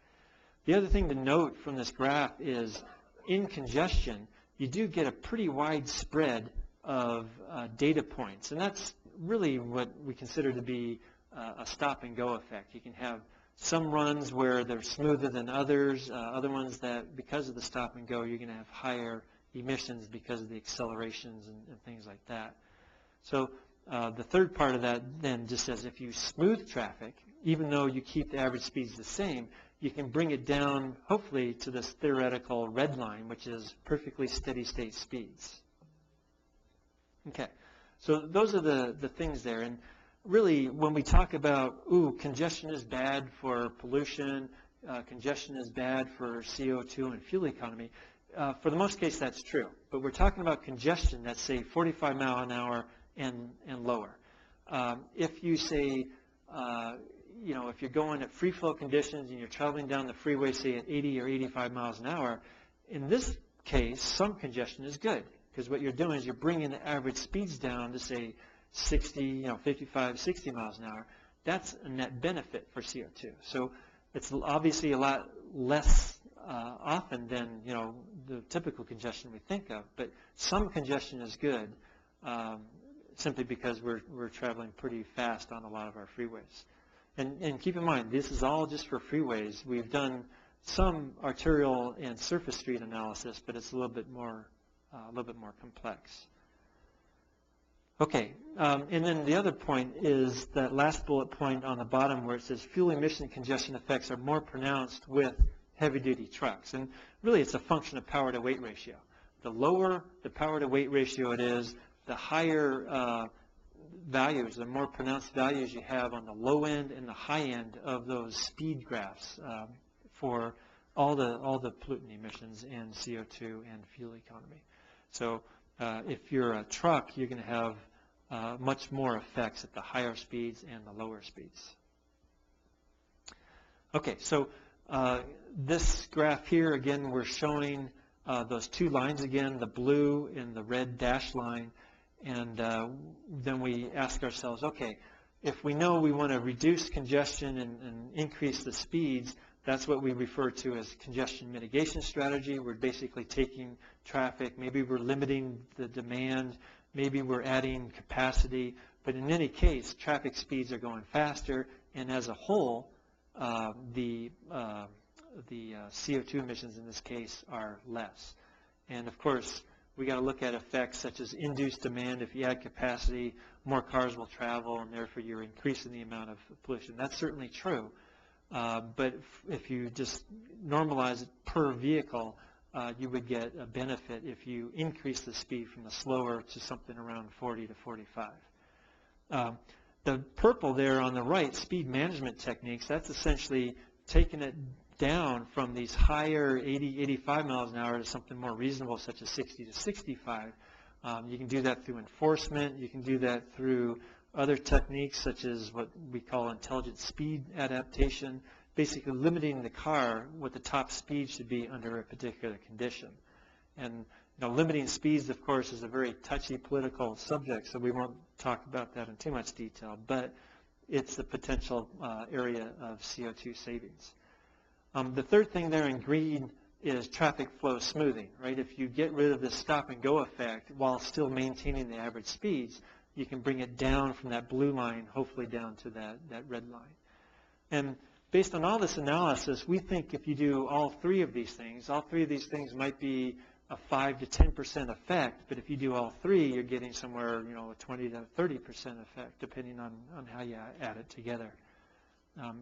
[SPEAKER 3] The other thing to note from this graph is in congestion, you do get a pretty wide spread of data points, and that's really what we consider to be a stop-and-go effect. You can have some runs where they're smoother than others, other ones that because of the stop-and-go, you're going to have higher emissions because of the accelerations and things like that. So the third part of that then just says if you smooth traffic, even though you keep the average speeds the same, you can bring it down, hopefully, to this theoretical red line, which is perfectly steady-state speeds. Okay, so those are the things there. And really, when we talk about, ooh, congestion is bad for pollution, congestion is bad for CO2 and fuel economy, for the most case, that's true. But we're talking about congestion that's, say, 45 mile an hour and lower. If you say, you know, if you're going at free flow conditions and you're traveling down the freeway, say at 80 or 85 miles an hour, in this case, some congestion is good because what you're doing is you're bringing the average speeds down to say 60, you know, 55, 60 miles an hour. That's a net benefit for CO2. So it's obviously a lot less often than, you know, the typical congestion we think of, but some congestion is good simply because we're traveling pretty fast on a lot of our freeways. And keep in mind, this is all just for freeways. We've done some arterial and surface street analysis, but it's a little bit more complex. Okay, and then the other point is that last bullet point on the bottom where it says fuel emission congestion effects are more pronounced with heavy-duty trucks. And really, it's a function of power-to-weight ratio. The lower the power-to-weight ratio it is, the higher values, the more pronounced values you have on the low end and the high end of those speed graphs for all the pollutant emissions and CO2 and fuel economy. So if you're a truck, you're going to have much more effects at the higher speeds and the lower speeds. Okay, so this graph here, again, we're showing those two lines again, the blue and the red dashed line. And then we ask ourselves, okay, if we know we want to reduce congestion and increase the speeds, that's what we refer to as congestion mitigation strategy. We're basically taking traffic, maybe we're limiting the demand, maybe we're adding capacity, but in any case, traffic speeds are going faster, and as a whole, the CO2 emissions in this case are less. And of course, we got to look at effects such as induced demand. If you add capacity, more cars will travel, and therefore you're increasing the amount of pollution. That's certainly true. But if you just normalize it per vehicle, you would get a benefit if you increase the speed from the slower to something around 40 to 45. The purple there on the right, speed management techniques, that's essentially taking it down from these higher 80, 85 miles an hour to something more reasonable, such as 60 to 65. You can do that through enforcement. You can do that through other techniques, such as what we call intelligent speed adaptation, basically limiting the car what the top speed should be under a particular condition. And you know, limiting speeds, of course, is a very touchy political subject, so we won't talk about that in too much detail, but it's a potential area of CO2 savings. The third thing there in green is traffic flow smoothing, right? If you get rid of the stop-and-go effect while still maintaining the average speeds, you can bring it down from that blue line, hopefully down to that red line. And based on all this analysis, we think if you do all three of these things might be a 5 to 10% effect, but if you do all three, you're getting somewhere, you know, a 20 to 30% effect, depending on how you add it together.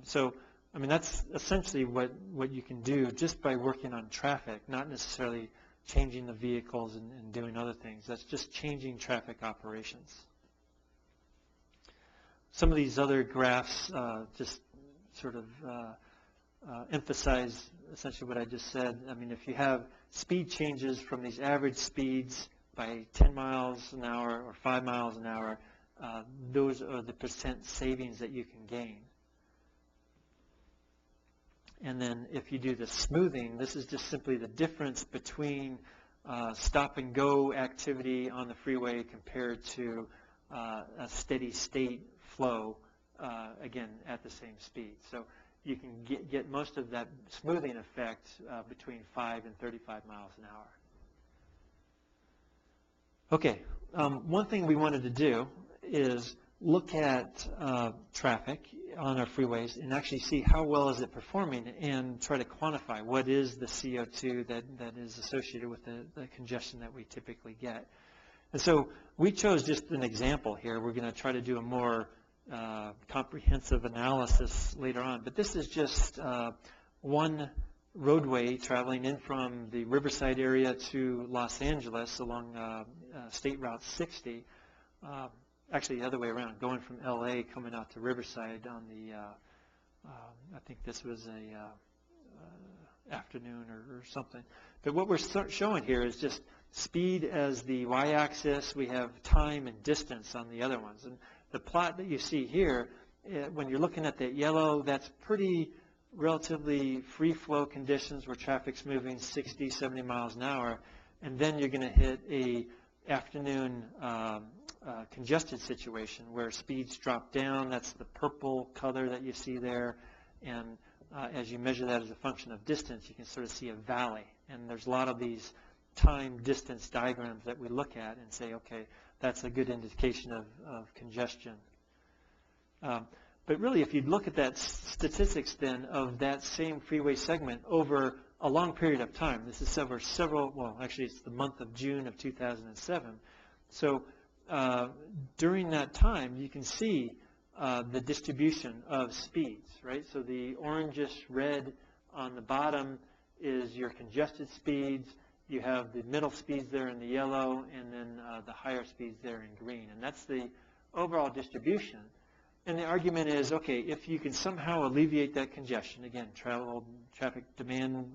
[SPEAKER 3] So, I mean, that's essentially what you can do just by working on traffic, not necessarily changing the vehicles and doing other things. That's just changing traffic operations. Some of these other graphs just sort of emphasize essentially what I just said. I mean, if you have speed changes from these average speeds by 10 miles an hour or 5 miles an hour, those are the percent savings that you can gain. And then if you do the smoothing, this is just simply the difference between stop and go activity on the freeway compared to a steady state flow, again, at the same speed. So you can get most of that smoothing effect between 5 and 35 miles an hour. Okay, one thing we wanted to do is look at traffic on our freeways and actually see how well is it performing and try to quantify what is the CO2 that is associated with the congestion that we typically get. And so we chose just an example here. We're going to try to do a more comprehensive analysis later on, but this is just one roadway traveling in from the Riverside area to Los Angeles along State Route 60. Actually, the other way around, going from LA coming out to Riverside on the, I think this was a afternoon or something. But what we're showing here is just speed as the y-axis. We have time and distance on the other ones. And the plot that you see here, when you're looking at that yellow, that's pretty relatively free flow conditions where traffic's moving 60, 70 miles an hour. And then you're going to hit a afternoon congested situation where speeds drop down. That's the purple color that you see there. And as you measure that as a function of distance, you can sort of see a valley. And there's a lot of these time distance diagrams that we look at and say, okay, that's a good indication of congestion. But really, if you look at that statistics then of that same freeway segment over a long period of time, this is several, well, actually it's the month of June of 2007. So during that time, you can see the distribution of speeds, right? So the orangish red on the bottom is your congested speeds. You have the middle speeds there in the yellow, and then the higher speeds there in green. And that's the overall distribution. And the argument is, okay, if you can somehow alleviate that congestion, again, traffic demand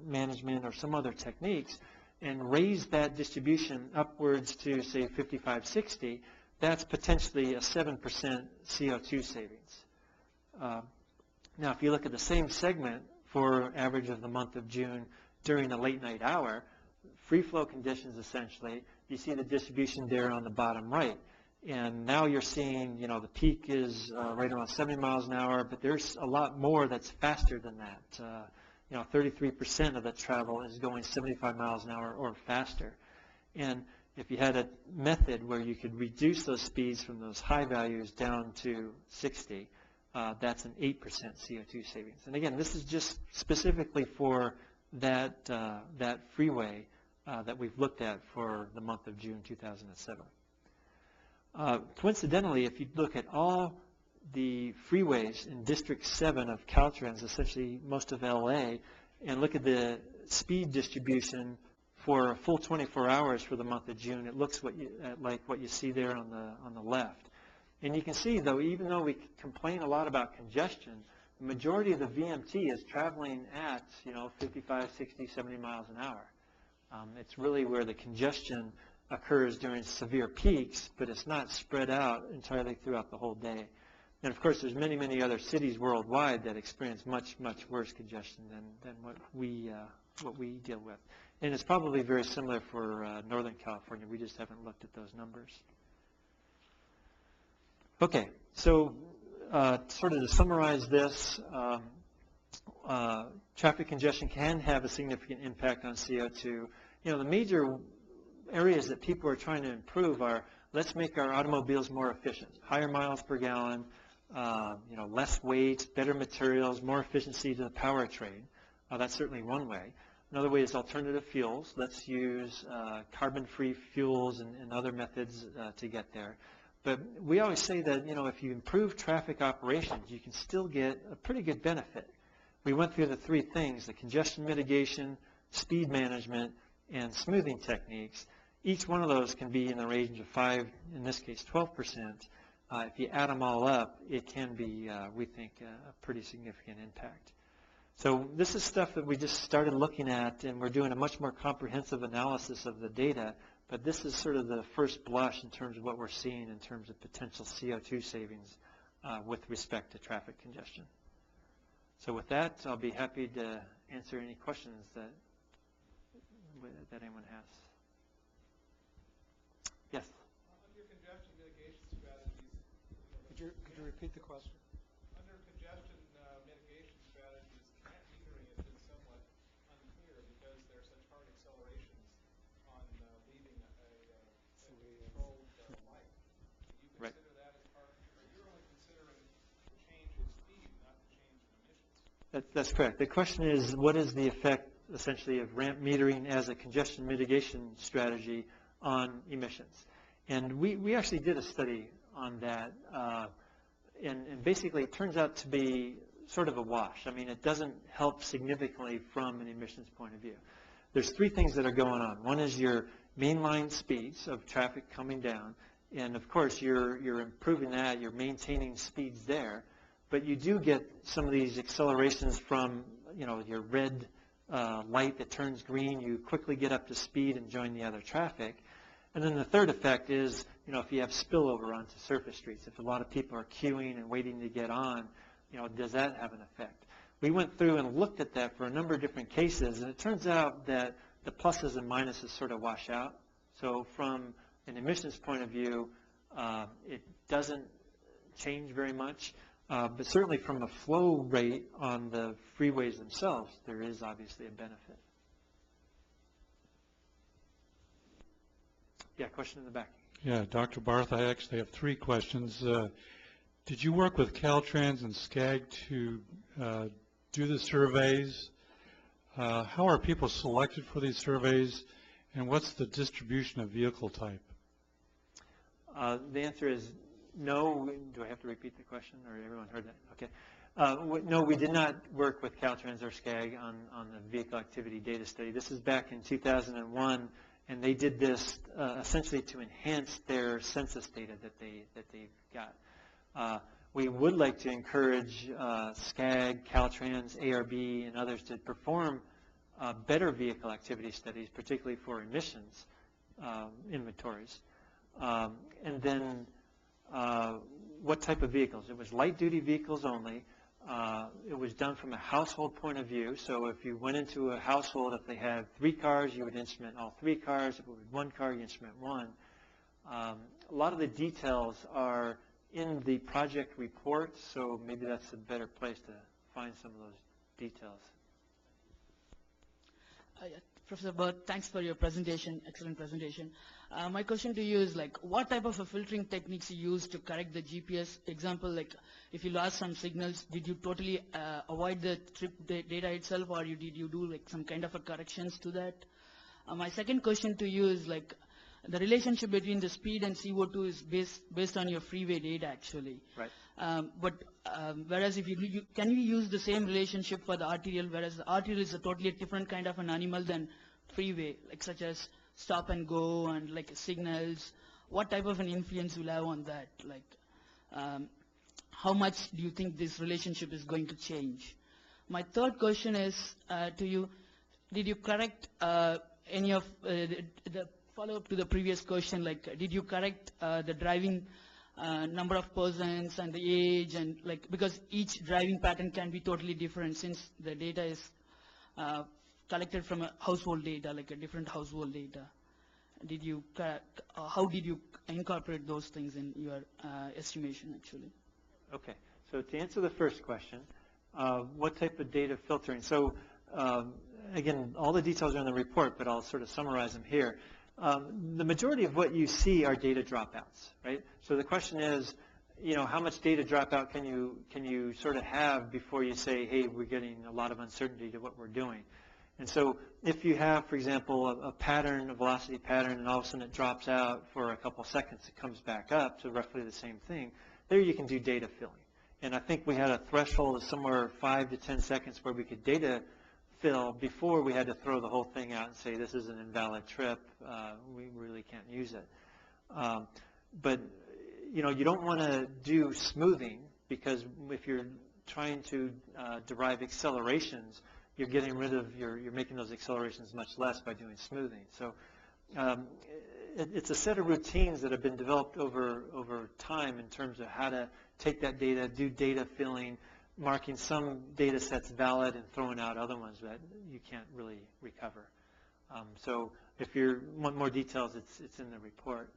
[SPEAKER 3] management or some other techniques, and raise that distribution upwards to, say, 55, 60, that's potentially a 7% CO2 savings. Now, if you look at the same segment for average of the month of June during a late night hour, free flow conditions essentially, you see the distribution there on the bottom right. And now you're seeing, you know, the peak is right around 70 miles an hour, but there's a lot more that's faster than that. You know, 33% of the travel is going 75 miles an hour or faster. And if you had a method where you could reduce those speeds from those high values down to 60, that's an 8% CO2 savings. And again, this is just specifically for that, that freeway that we've looked at for the month of June 2007. Coincidentally, if you look at all the freeways in District 7 of Caltrans, essentially most of LA, and look at the speed distribution for a full 24 hours for the month of June, it looks like what you see there on the left. And you can see, though, even though we complain a lot about congestion, the majority of the VMT is traveling at, you know, 55, 60, 70 miles an hour. It's really where the congestion occurs during severe peaks, but it's not spread out entirely throughout the whole day. And of course, there's many, many other cities worldwide that experience much, much worse congestion than what we deal with. And it's probably very similar for Northern California. We just haven't looked at those numbers. Okay, so sort of to summarize this, traffic congestion can have a significant impact on CO2. You know, the major areas that people are trying to improve are, let's make our automobiles more efficient, higher miles per gallon, you know, less weight, better materials, more efficiency to the powertrain. That's certainly one way. Another way is alternative fuels. Let's use carbon-free fuels and other methods to get there. But we always say that, you know, if you improve traffic operations, you can still get a pretty good benefit. We went through the three things: the congestion mitigation, speed management, and smoothing techniques. Each one of those can be in the range of 5, in this case 12%. If you add them all up, it can be, we think, a pretty significant impact. So this is stuff that we just started looking at, and we're doing a much more comprehensive analysis of the data, but this is sort of the first blush in terms of what we're seeing in terms of potential CO2 savings with respect to traffic congestion. So with that, I'll be happy to answer any questions that anyone has. Yes?
[SPEAKER 1] Under congestion mitigation strategies,
[SPEAKER 4] Could you repeat the question?
[SPEAKER 1] under congestion mitigation strategies, plant metering has been somewhat unclear because there are such hard accelerations on leaving a controlled light. Do you
[SPEAKER 3] Right.
[SPEAKER 1] consider that as part, or you're only considering the change in speed, not the change in emissions?
[SPEAKER 3] That's correct. The question is, what is the effect, essentially, of ramp metering as a congestion mitigation strategy on emissions? And we actually did a study on that, and basically it turns out to be sort of a wash. I mean, it doesn't help significantly from an emissions point of view. There's three things that are going on. One is your mainline speeds of traffic coming down, and of course you're improving that, you're maintaining speeds there, but you do get some of these accelerations from, your red light that turns green, you quickly get up to speed and join the other traffic. And then the third effect is, if you have spillover onto surface streets, if a lot of people are queuing and waiting to get on, does that have an effect? We went through and looked at that for a number of different cases, and it turns out that the pluses and minuses sort of wash out. So from an emissions point of view, it doesn't change very much. But certainly from a flow rate on the freeways themselves, there is obviously a benefit. Yeah, question in the back.
[SPEAKER 5] Yeah, Dr. Barth, I actually have three questions. Did you work with Caltrans and SCAG to do the surveys? How are people selected for these surveys, and what's the distribution of vehicle type?
[SPEAKER 3] The answer is no. Do I have to repeat the question, or everyone heard that? Okay. No, we did not work with Caltrans or SCAG on the vehicle activity data study. This is back in 2001, and they did this essentially to enhance their census data that they've got. We would like to encourage SCAG, Caltrans, ARB, and others to perform better vehicle activity studies, particularly for emissions inventories. And then what type of vehicles? It was light-duty vehicles only. It was done from a household point of view. So if you went into a household, if they had 3 cars, you would instrument all 3 cars. If it was 1 car, you instrument 1. A lot of the details are in the project report, so maybe that's a better place to find some of those details.
[SPEAKER 6] Professor Burt, thanks for your presentation, excellent presentation. My question to you is, what type of a filtering techniques you use to correct the GPS? Example, if you lost some signals, did you totally avoid the trip data itself, or did you do some kind of a corrections to that? My second question to you is, the relationship between the speed and CO₂ is based on your freeway data, actually.
[SPEAKER 3] Right.
[SPEAKER 6] Whereas if can you use the same relationship for the arterial, whereas the arterial is a totally different kind of an animal than freeway, such as stop and go and signals. What type of an influence will have on that? How much do you think this relationship is going to change? My third question is to you, did you correct any of the follow-up to the previous question, did you correct the driving number of persons and the age, and because each driving pattern can be totally different since the data is collected from a household data, a different household data. Did you how did you incorporate those things in your estimation, actually?
[SPEAKER 3] Okay, so to answer the first question, what type of data filtering? So again, all the details are in the report, but I'll sort of summarize them here. The majority of what you see are data dropouts, right? So the question is, how much data dropout can you sort of have before you say, hey, we're getting a lot of uncertainty to what we're doing? And so if you have, for example, a pattern, a velocity pattern, and all of a sudden it drops out for a couple seconds, it comes back up to roughly the same thing, there you can do data filling. And I think we had a threshold of somewhere 5 to 10 seconds where we could data fill before we had to throw the whole thing out and say this is an invalid trip, we really can't use it. But you don't want to do smoothing, because if you're trying to derive accelerations, you're making those accelerations much less by doing smoothing. So it's a set of routines that have been developed over time in terms of how to take that data, do data filling, marking some data sets valid and throwing out other ones that you can't really recover. So if you want more details, it's in the report.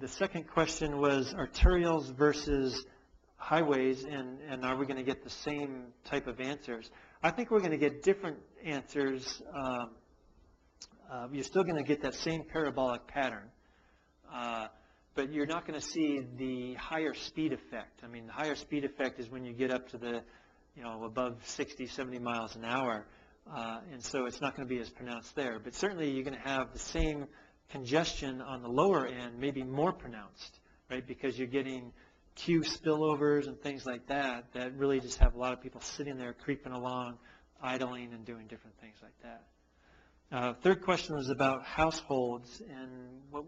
[SPEAKER 3] The second question was arterials versus highways, and are we going to get the same type of answers? I think we're going to get different answers. You're still going to get that same parabolic pattern, but you're not going to see the higher speed effect. I mean, the higher speed effect is when you get up to the, above 60, 70 miles an hour, and so it's not going to be as pronounced there. But certainly you're going to have the same congestion on the lower end, maybe more pronounced, right? Because you're getting queue spillovers and things like that that really just have a lot of people sitting there creeping along, idling and doing different things like that. Third question was about households and what.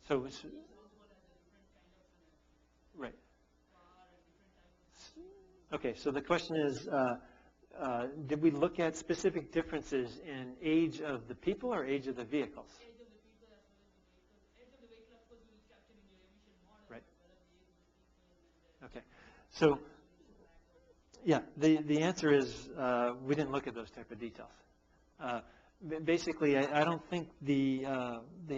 [SPEAKER 3] So, right. Okay, so the question is, did we look at specific differences in age of the people or age of the vehicles?
[SPEAKER 6] Age of the people as well as the vehicles. Age of the vehicle, of course, we will capture in your emission model.
[SPEAKER 3] Right.
[SPEAKER 6] As well as the age of the people.
[SPEAKER 3] Okay, so yeah, the answer is we didn't look at those type of details. Basically, I don't think the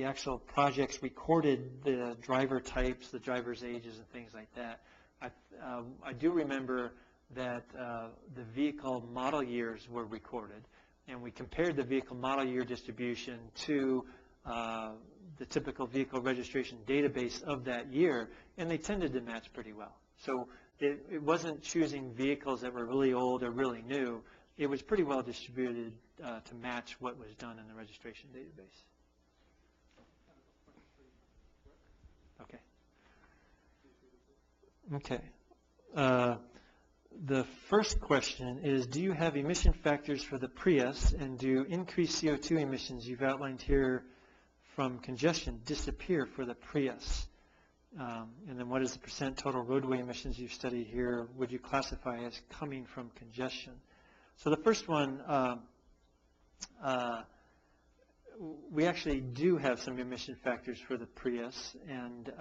[SPEAKER 3] actual projects recorded the driver types, the driver's ages, and things like that. I do remember that the vehicle model years were recorded, and we compared the vehicle model year distribution to the typical vehicle registration database of that year, and they tended to match pretty well. So it wasn't choosing vehicles that were really old or really new. It was pretty well distributed to match what was done in the registration database. Okay. Okay. The first question is, do you have emission factors for the Prius, and do increased CO2 emissions you've outlined here from congestion disappear for the Prius? And then what is the percent total roadway emissions you study here would you classify as coming from congestion? So the first one, we actually do have some emission factors for the Prius, and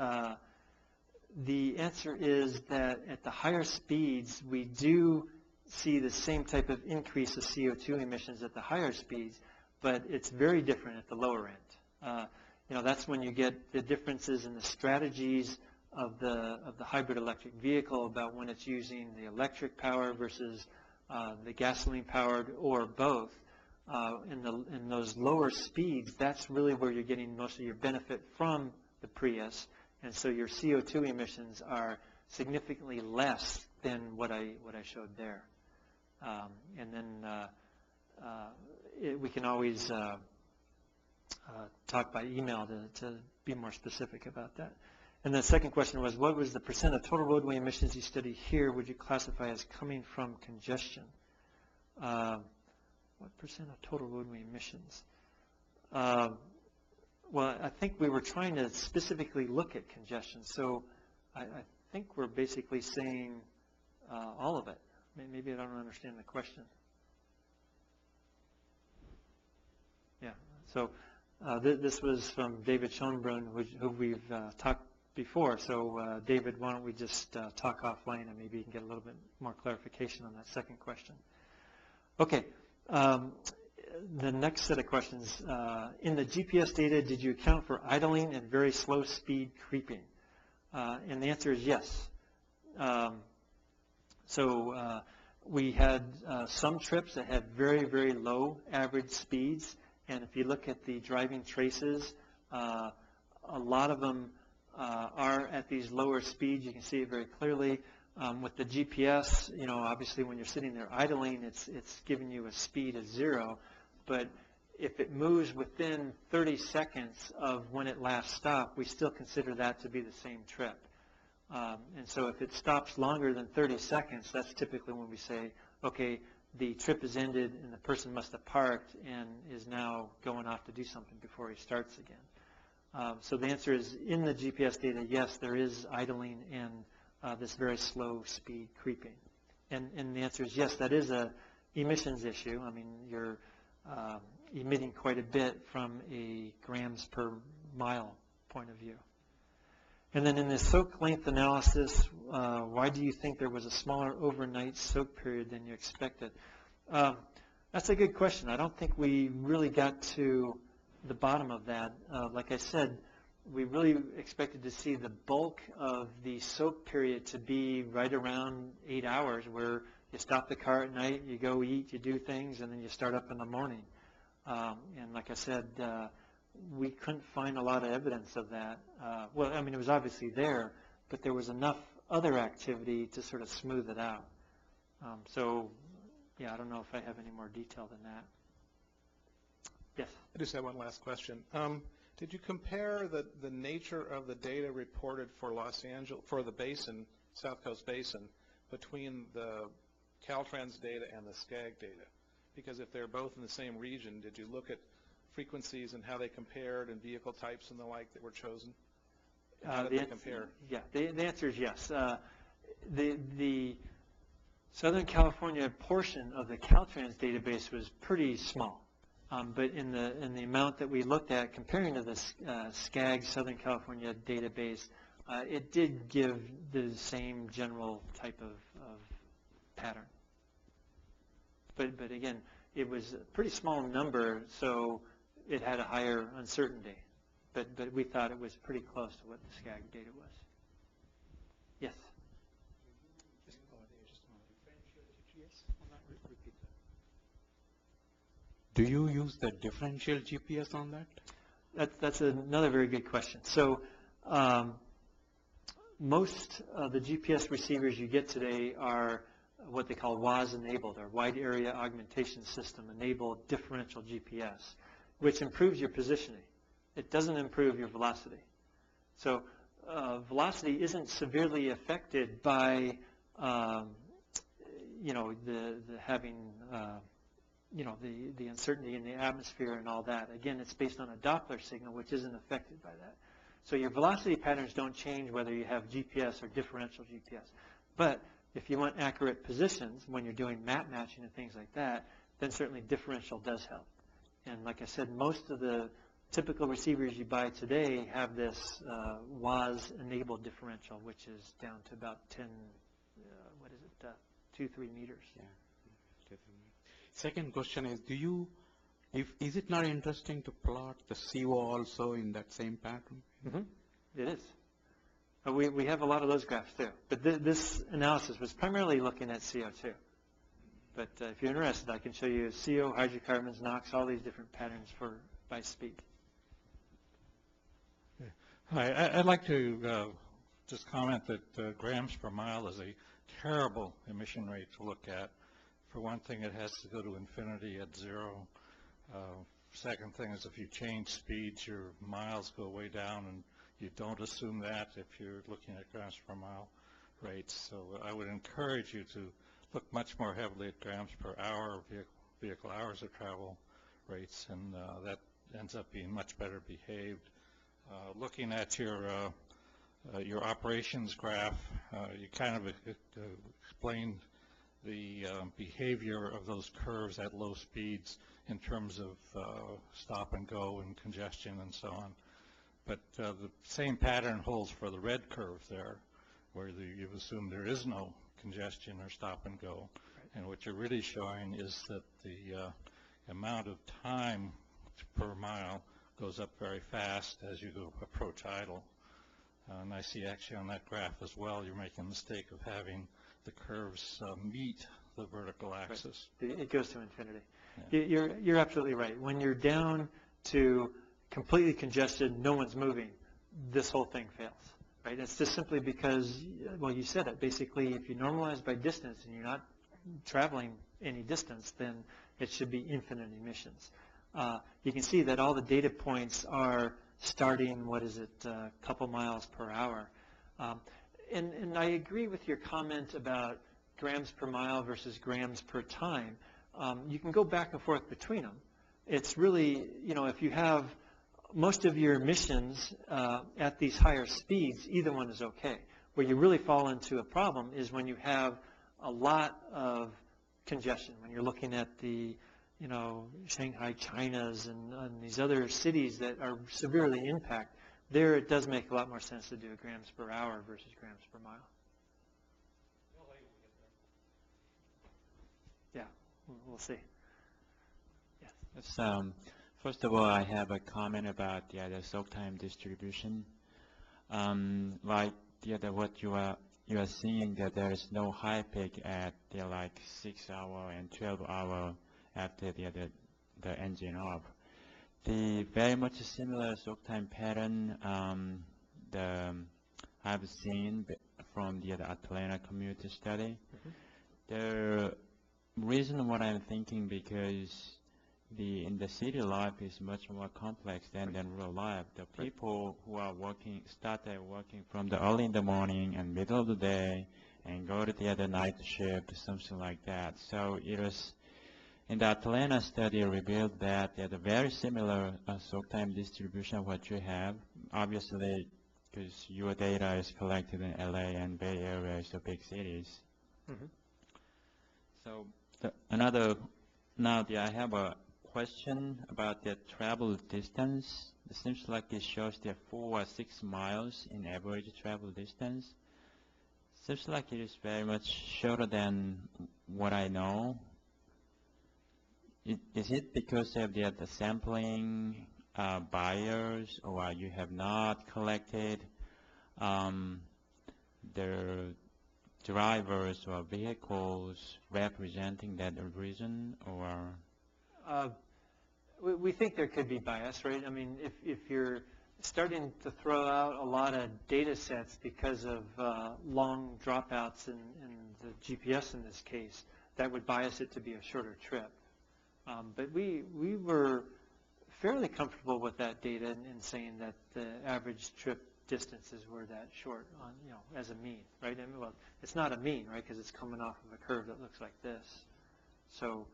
[SPEAKER 3] the answer is that at the higher speeds, we do see the same type of increase of CO2 emissions at the higher speeds, but it's very different at the lower end. That's when you get the differences in the strategies of the hybrid electric vehicle about when it's using the electric power versus the gasoline powered or both. In those lower speeds, that's really where you're getting most of your benefit from the Prius. And so your CO2 emissions are significantly less than what I showed there. And then we can always talk by email to be more specific about that. And the second question was, what was the percent of total roadway emissions you study here would you classify as coming from congestion? What percent of total roadway emissions? Well, I think we were trying to specifically look at congestion, so I think we're basically saying all of it. Maybe I don't understand the question. Yeah, so this was from David Schoenbrunn, who we've talked before. So David, why don't we just talk offline, and maybe you can get a little bit more clarification on that second question. Okay. The next set of questions, in the GPS data, did you account for idling and very slow speed creeping? And the answer is yes. So we had some trips that had very, very low average speeds, and if you look at the driving traces, a lot of them are at these lower speeds. You can see it very clearly. With the GPS, obviously when you're sitting there idling, it's giving you a speed of 0. But if it moves within 30 seconds of when it last stopped, we still consider that to be the same trip. And so if it stops longer than 30 seconds, that's typically when we say, okay, the trip is ended and the person must have parked and is now going off to do something before he starts again. So the answer is, in the GPS data, yes, there is idling and this very slow speed creeping. And the answer is yes, that is a emissions issue. I mean, emitting quite a bit from a grams per mile point of view. And then in the soak length analysis, why do you think there was a smaller overnight soak period than you expected? That's a good question. I don't think we really got to the bottom of that. Like I said, we really expected to see the bulk of the soak period to be right around 8 hours, where you stop the car at night, you go eat, you do things, and then you start up in the morning. And like I said, we couldn't find a lot of evidence of that. Well, I mean, it was obviously there, but there was enough other activity to sort of smooth it out. So, yeah, I don't know if I have any more detail than that. Yes?
[SPEAKER 1] I just have one last question. Did you compare the nature of the data reported for Los Angeles, for the basin, South Coast Basin, between the Caltrans data and the SCAG data? Because if they're both in the same region, did you look at frequencies and how they compared and vehicle types and the like that were chosen? How did they compare?
[SPEAKER 3] Yeah, the answer is yes. The Southern California portion of the Caltrans database was pretty small. But in the amount that we looked at, comparing to the SCAG Southern California database, it did give the same general type of pattern. But again, it was a pretty small number, so it had a higher uncertainty. But we thought it was pretty close to what the SCAG data was. Yes?
[SPEAKER 7] Do you use the differential GPS on that?
[SPEAKER 3] That's another very good question. So most of the GPS receivers you get today are what they call WAS enabled, or Wide Area Augmentation System enabled differential GPS, which improves your positioning. It doesn't improve your velocity. So velocity isn't severely affected by the uncertainty in the atmosphere and all that. Again, it's based on a Doppler signal, which isn't affected by that. So your velocity patterns don't change whether you have GPS or differential GPS. But if you want accurate positions when you're doing map matching and things like that, then certainly differential does help. And like I said, most of the typical receivers you buy today have this WAS-enabled differential, which is down to about 2-3 meters.
[SPEAKER 7] Yeah. Second question is, is it not interesting to plot the CO also in that same pattern?
[SPEAKER 3] Mm-hmm. It is. We have a lot of those graphs too. But this analysis was primarily looking at CO2. But if you're interested, I can show you CO, hydrocarbons, NOx, all these different patterns by speed.
[SPEAKER 5] Hi, I'd like to just comment that grams per mile is a terrible emission rate to look at. For one thing, it has to go to infinity at 0. Second thing is if you change speeds, your miles go way down, and you don't assume that if you're looking at grams per mile rates. So I would encourage you to look much more heavily at grams per hour, vehicle hours of travel rates, and that ends up being much better behaved. Looking at your operations graph, you kind of explained the behavior of those curves at low speeds in terms of stop and go and congestion and so on. But the same pattern holds for the red curve there, where you've assumed there is no congestion or stop and go. And what you're really showing is that the amount of time per mile goes up very fast as you approach idle. And I see actually on that graph as well, you're making the mistake of having the curves meet the vertical axis.
[SPEAKER 3] Right. It goes to infinity. Yeah. You're absolutely right. When you're down to completely congested, no one's moving, this whole thing fails. Right? It's just simply because, well, you said it. Basically, if you normalize by distance and you're not traveling any distance, then it should be infinite emissions. You can see that all the data points are starting, a couple miles per hour. And I agree with your comment about grams per mile versus grams per time. You can go back and forth between them. It's really, if you have most of your emissions at these higher speeds, either one is okay. Where you really fall into a problem is when you have a lot of congestion, when you're looking at the you know, Shanghai, China's, and these other cities that are severely impacted, there it does make a lot more sense to do a grams per hour versus grams per mile. Yeah, we'll see. Yes.
[SPEAKER 8] Yes, first of all, I have a comment about the soak time distribution. Like what you are seeing, that there is no high peak at like 6 hour and 12 hour after the engine off. The very much similar soak time pattern I've seen from the Atlanta commuter study. The reason what I'm thinking, because in the city life is much more complex than real life. The people who are started working from the early in the morning and middle of the day and go to the other night shift, something like that. So it was, in the Atlanta study revealed that they had a very similar soak time distribution of what you have. Obviously, because your data is collected in LA and Bay Area, so big cities. So I have a question about the travel distance. It seems like it shows the 4 or 6 miles in average travel distance. Seems like it is very much shorter than what I know. Is it because of the sampling buyers, or you have not collected the drivers or vehicles representing that region, or?
[SPEAKER 3] We think there could be bias, right? I mean, if you're starting to throw out a lot of data sets because of long dropouts in the GPS in this case, that would bias it to be a shorter trip. But we were fairly comfortable with that data in saying that the average trip distances were that short on, you know, as a mean, right? I mean, well, it's not a mean, right, because it's coming off of a curve that looks like this. So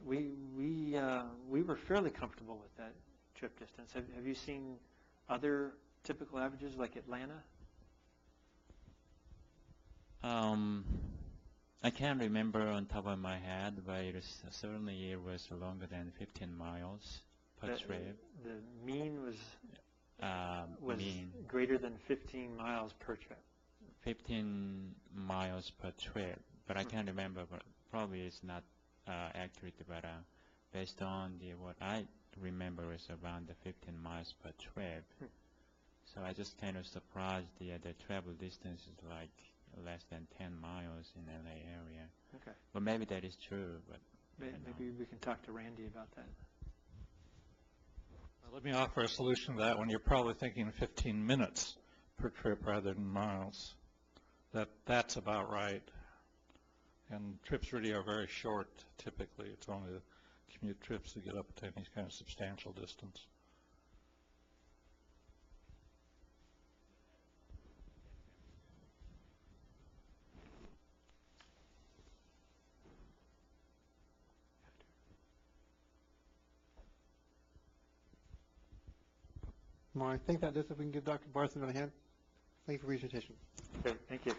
[SPEAKER 3] we were fairly comfortable with that trip distance. Have you seen other typical averages like Atlanta?
[SPEAKER 8] I can't remember on top of my head, but it was longer than 15 miles per trip.
[SPEAKER 3] The mean was greater than 15 miles per trip.
[SPEAKER 8] 15 miles per trip, but I can't remember. But probably it's not accurate, but based on what I remember is around the 15 miles per trip. So I just kind of surprised the travel distance is like less than 10 miles in LA area.
[SPEAKER 3] Okay.
[SPEAKER 8] But maybe that is true, but
[SPEAKER 3] maybe we can talk to Randy about that.
[SPEAKER 5] Well, let me offer a solution to that one. You're probably thinking 15 minutes per trip rather than miles. That's about right. And trips really are very short, typically. It's only the commute trips that get up to any kind of substantial distance.
[SPEAKER 2] Well, I think that does it. We can give Dr. Barth another hand. Thank you for your presentation.
[SPEAKER 3] Great, thank you.